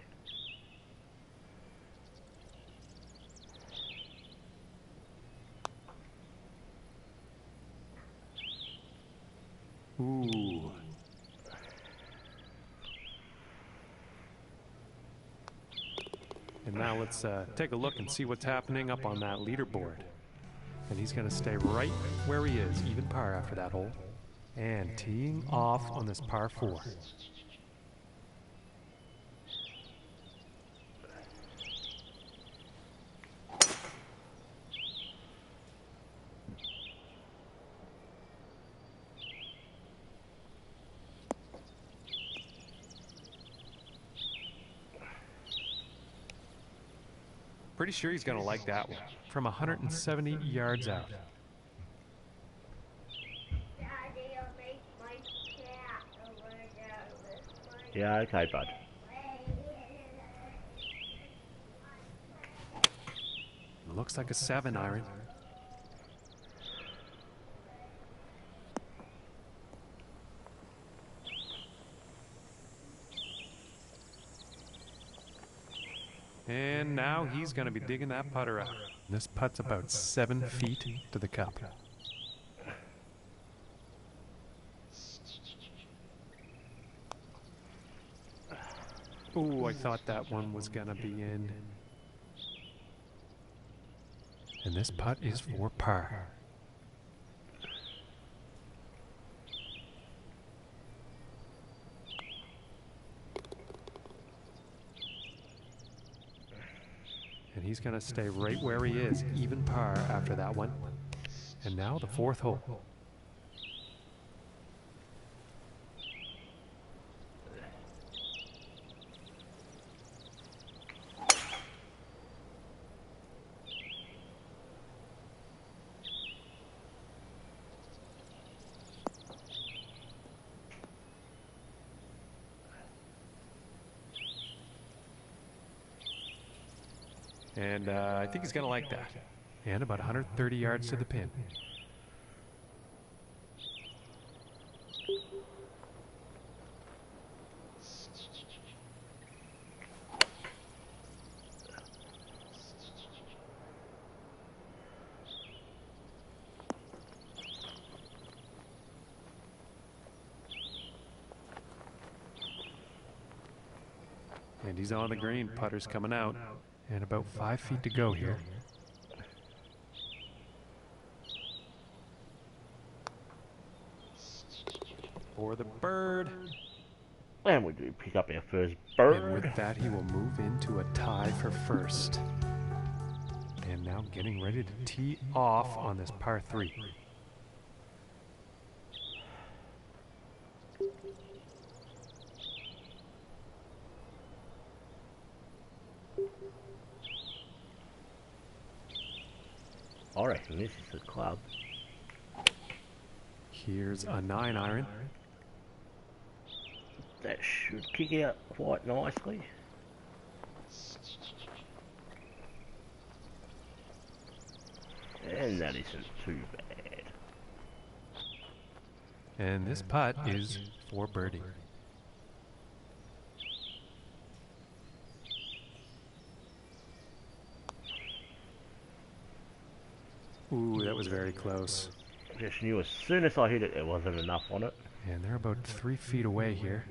Ooh. And now let's take a look and see what's happening up on that leaderboard. And he's going to stay right where he is, even par after that hole. And teeing off on this par 4. Pretty sure he's going to like that one. From 170 yards out. Daddy, I'll make my cat over there with my Yeah, okay, bud. Looks like a 7 iron. And now he's going to be digging that putter out. This putt's about 7 feet to the cup. Ooh, I thought that one was going to be in. And this putt is for par. And he's going to stay right where he is, even par after that one. And now the 4th hole. And I think he's going to like that. And about 130 yards to the pin. And he's on the green. Putter's coming out. And about 5 feet to go here. For the bird. And we do pick up our first bird. And with that, he will move into a tie for first. And now getting ready to tee off on this par 3. I reckon this is the club. Here's a 9 iron. That should kick out quite nicely. And that isn't too bad. And this putt is for birdie. Ooh, that was very close. Just knew as soon as I hit it, there wasn't enough on it. And they're about 3 feet away here.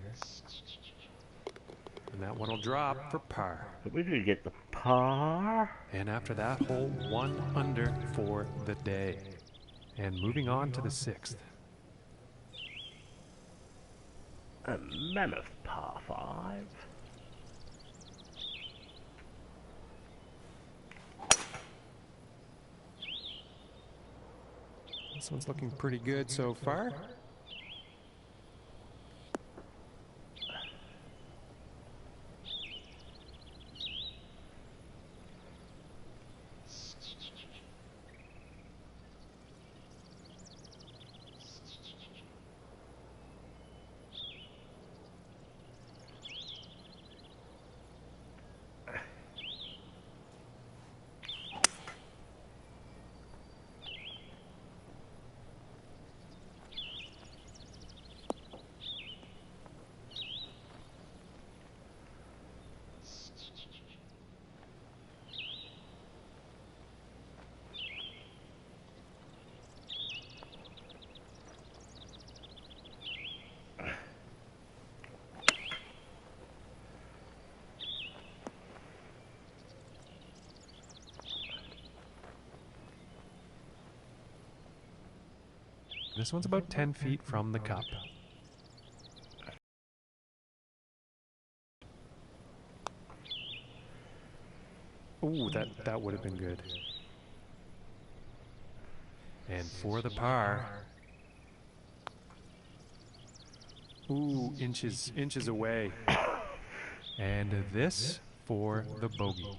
And that one will drop for par. But we do get the par. And after that hole, 1 under for the day. And moving on to the 6th. A mammoth par 5. This one's looking pretty good so far. This one's about 10 feet from the cup. Ooh, that would have been good. And for the par. Ooh, inches away. And this for the bogey.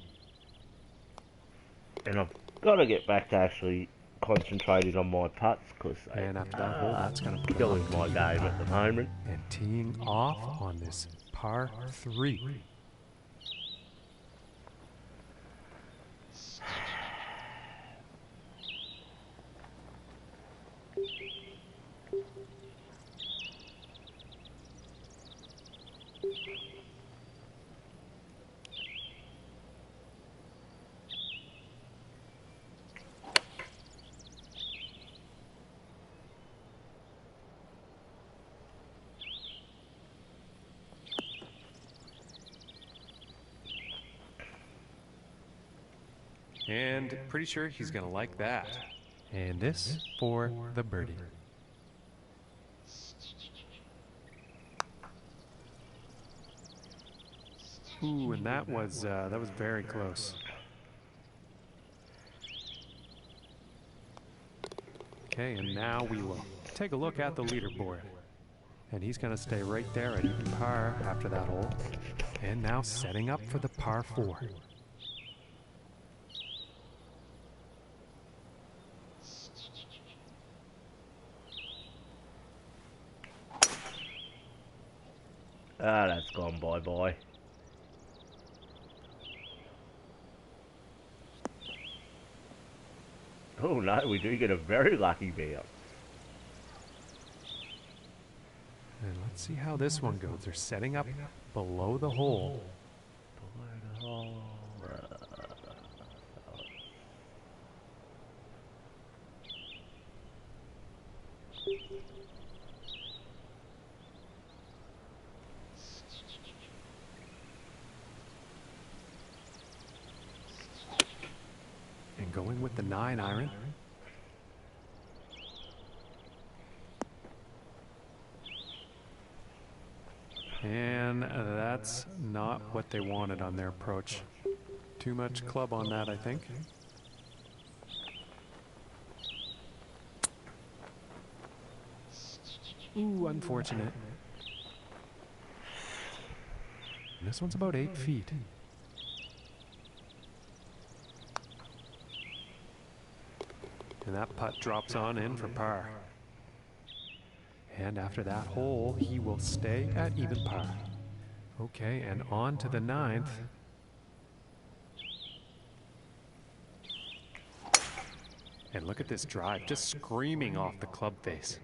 And I've got to get back to actually concentrating on my putts because and after that hole, that's going to killing my game at the moment. And teeing off on this par 3. And pretty sure he's going to like that. And this for the birdie. Ooh, and that was very close. Okay, and now we will take a look at the leaderboard. And he's going to stay right there at even par after that hole. And now setting up for the par 4. Ah, that's gone bye-bye. Oh no, we do get a very lucky bounce. And let's see how this one goes. They're setting up below the hole. And going with the 9-iron. And that's not what they wanted on their approach. Too much club on that, I think. Ooh, unfortunate. And this one's about 8 feet. And that putt drops on in for par. And after that hole, he will stay at even par. Okay, and on to the 9th. And look at this drive, just screaming off the club face.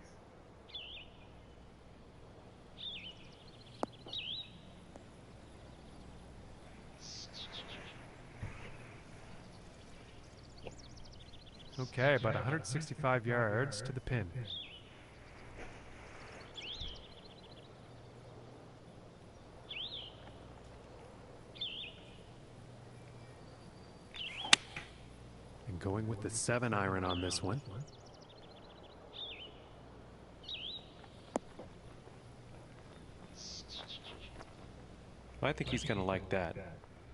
Okay, about 165 yards to the pin. And going with the 7-iron on this one. I think he's going to like that.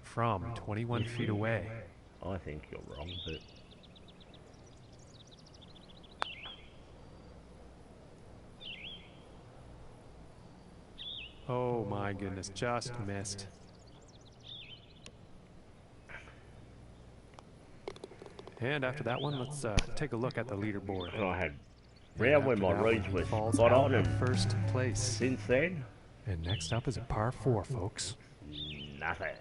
From 21 feet away. I think you're wrong, but... Oh my goodness, just missed. And after that one, let's take a look at the leaderboard. And I had round when my reads were spot on in first place. Since then, and next up is a par 4, folks. Nothing.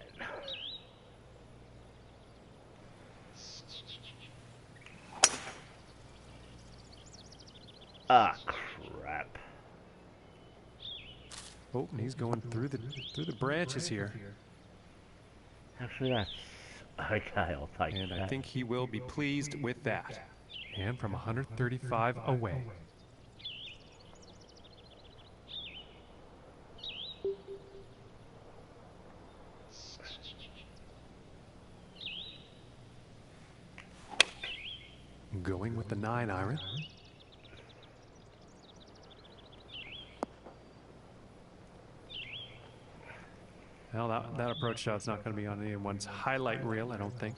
Ah, crap. Oh, and he's going through the branches here. Actually, that's okay. I'll take and that. I think he will be pleased with that. And from 135 away. Going with the 9-iron. Well, that approach shot's not going to be on anyone's highlight reel, I don't think.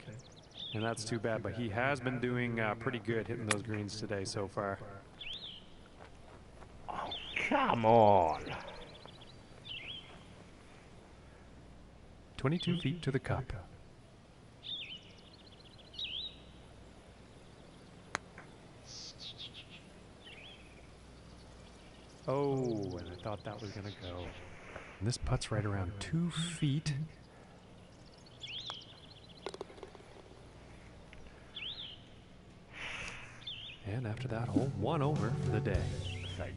And that's too bad, but he has been doing pretty good hitting those greens today so far. Oh, come on. 22 feet to the cup. Oh, and I thought that was going to go. And this putt's right around 2 feet. And after that hole, 1 over for the day.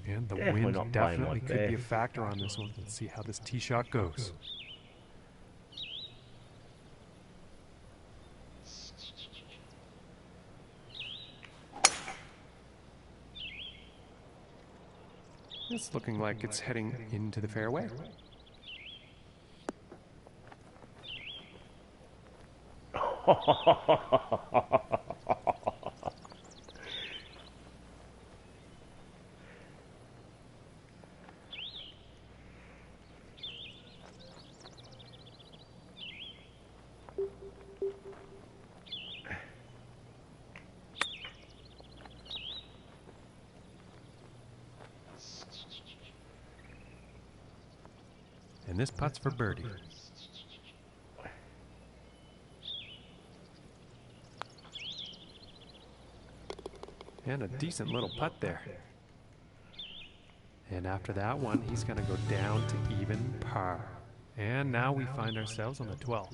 And the wind definitely could be a factor on this one. Let's see how this tee shot goes. It's looking like it's heading into the fairway. And this putt's for birdie. And a decent little putt there. And after that one, he's going to go down to even par. And now we find ourselves on the 12th.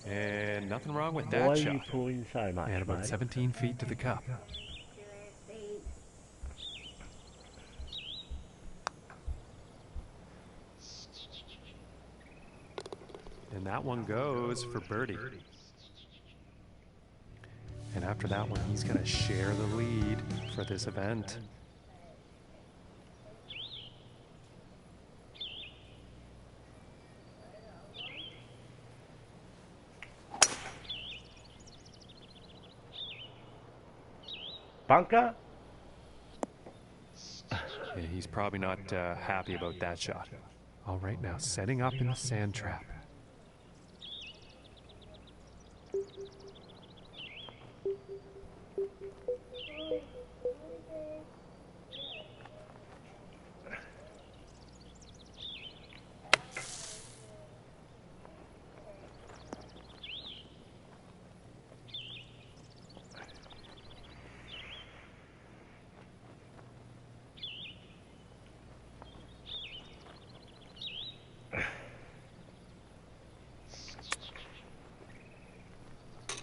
And nothing wrong with that shot. Why are you pulling so much, and about mate? 17 feet to the cup. And that one goes for birdie. And after that one, he's going to share the lead for this event. Bunker? Yeah, he's probably not happy about that shot. All right, now setting up in the sand trap.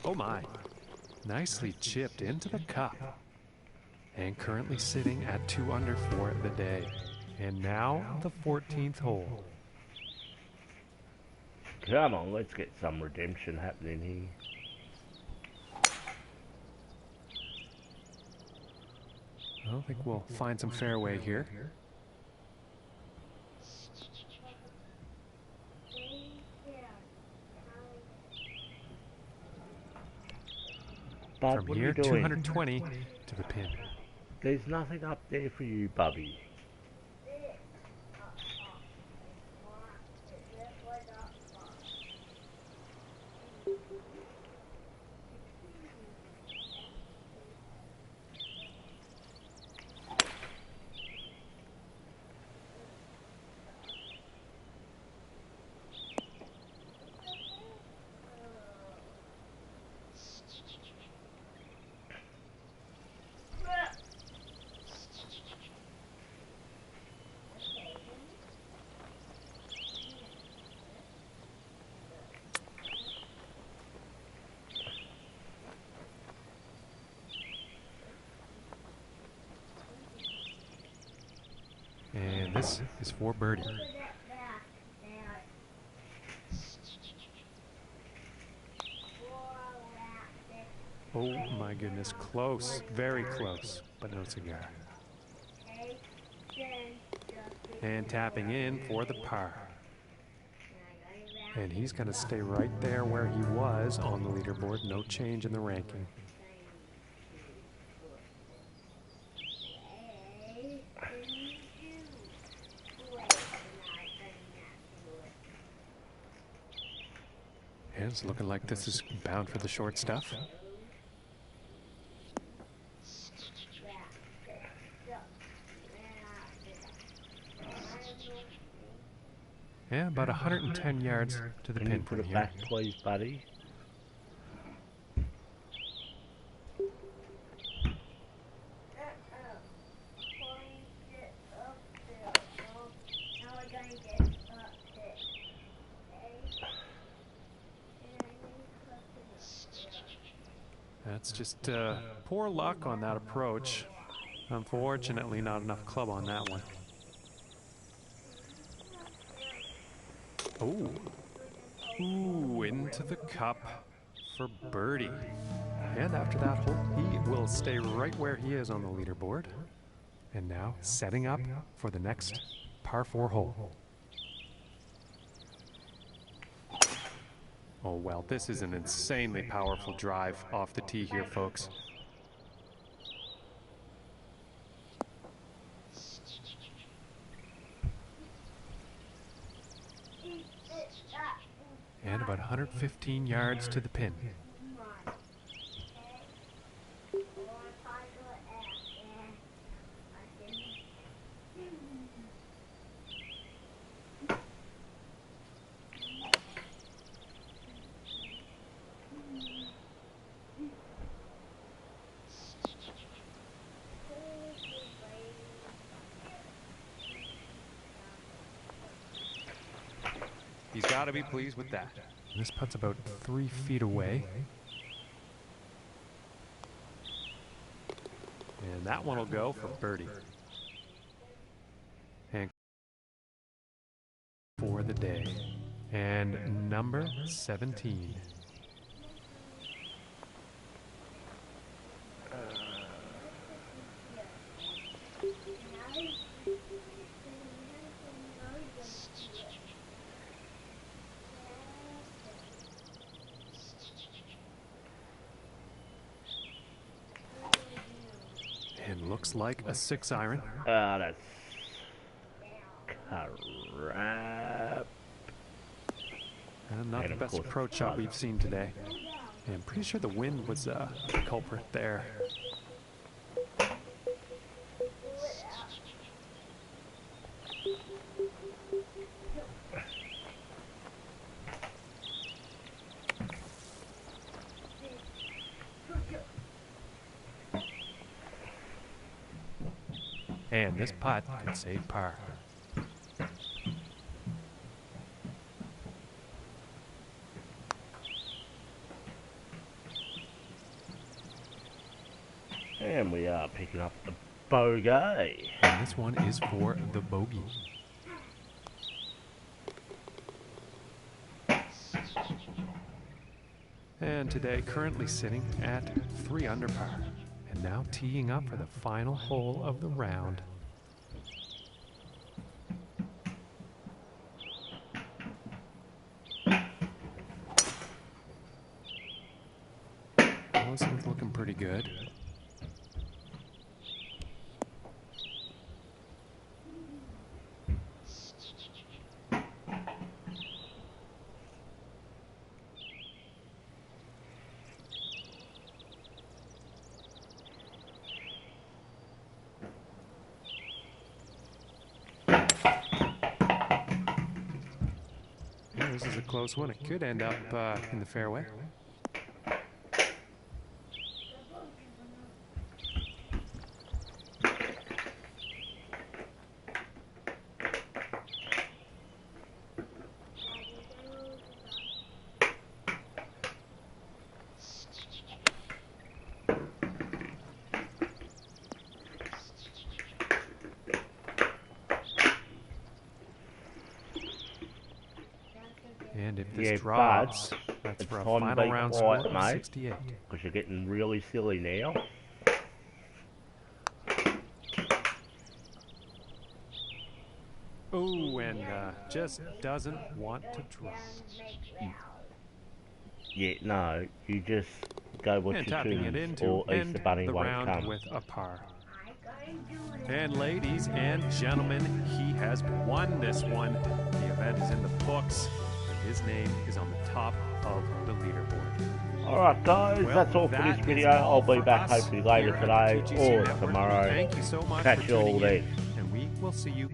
Oh my, nicely chipped into the cup. And currently sitting at 2 under for the day. And now the 14th hole. Come on, let's get some redemption happening here. I don't think we'll find some fairway here. Bub, From what here, are you doing? 220 to the pin. There's nothing up there for you, Bubby. And this is for birdie. Oh my goodness, close, very close, but no cigar. And tapping in for the par. And he's going to stay right there where he was on the leaderboard, no change in the ranking. And it's looking like this is bound for the short stuff. Yeah, about 110 yards to the pin from here. Back, please, buddy. That's just poor luck on that approach. Unfortunately, not enough club on that one. Oh. Ooh, into the cup for birdie. And after that hole, he will stay right where he is on the leaderboard. And now setting up for the next par 4 hole. Oh, well, this is an insanely powerful drive off the tee here, folks. And about 115 yards to the pin. He's got to be pleased with that. This putt's about 3 feet away. And that one will go for birdie. And for the day. And number 17. And looks like a 6-iron. That's crap. Not the best approach shot we've seen today. And I'm pretty sure the wind was the culprit there. And this putt could save par. And we are picking up the bogey. And this one is for the bogey. And today currently sitting at 3 under par. And now teeing up for the final hole of the round. Well, this one's looking pretty good. This is a close one. It could end up in the fairway. And if this drops, That's it's for a time to final be round score quiet, of mate, 68. because you're getting really silly now. Oh, and just doesn't want to drop. Yeah, no, you just go watch And your tapping it tunes, in to or Easter end Bunny the won't round come. with a par. And ladies and gentlemen, he has won this one. The event is in the books, and his name is on the top of the leaderboard. Alright guys, Well, that's all for this video. I'll be back hopefully later today or tomorrow. Thank you so much Catch for you all tuning then. in, and we will see you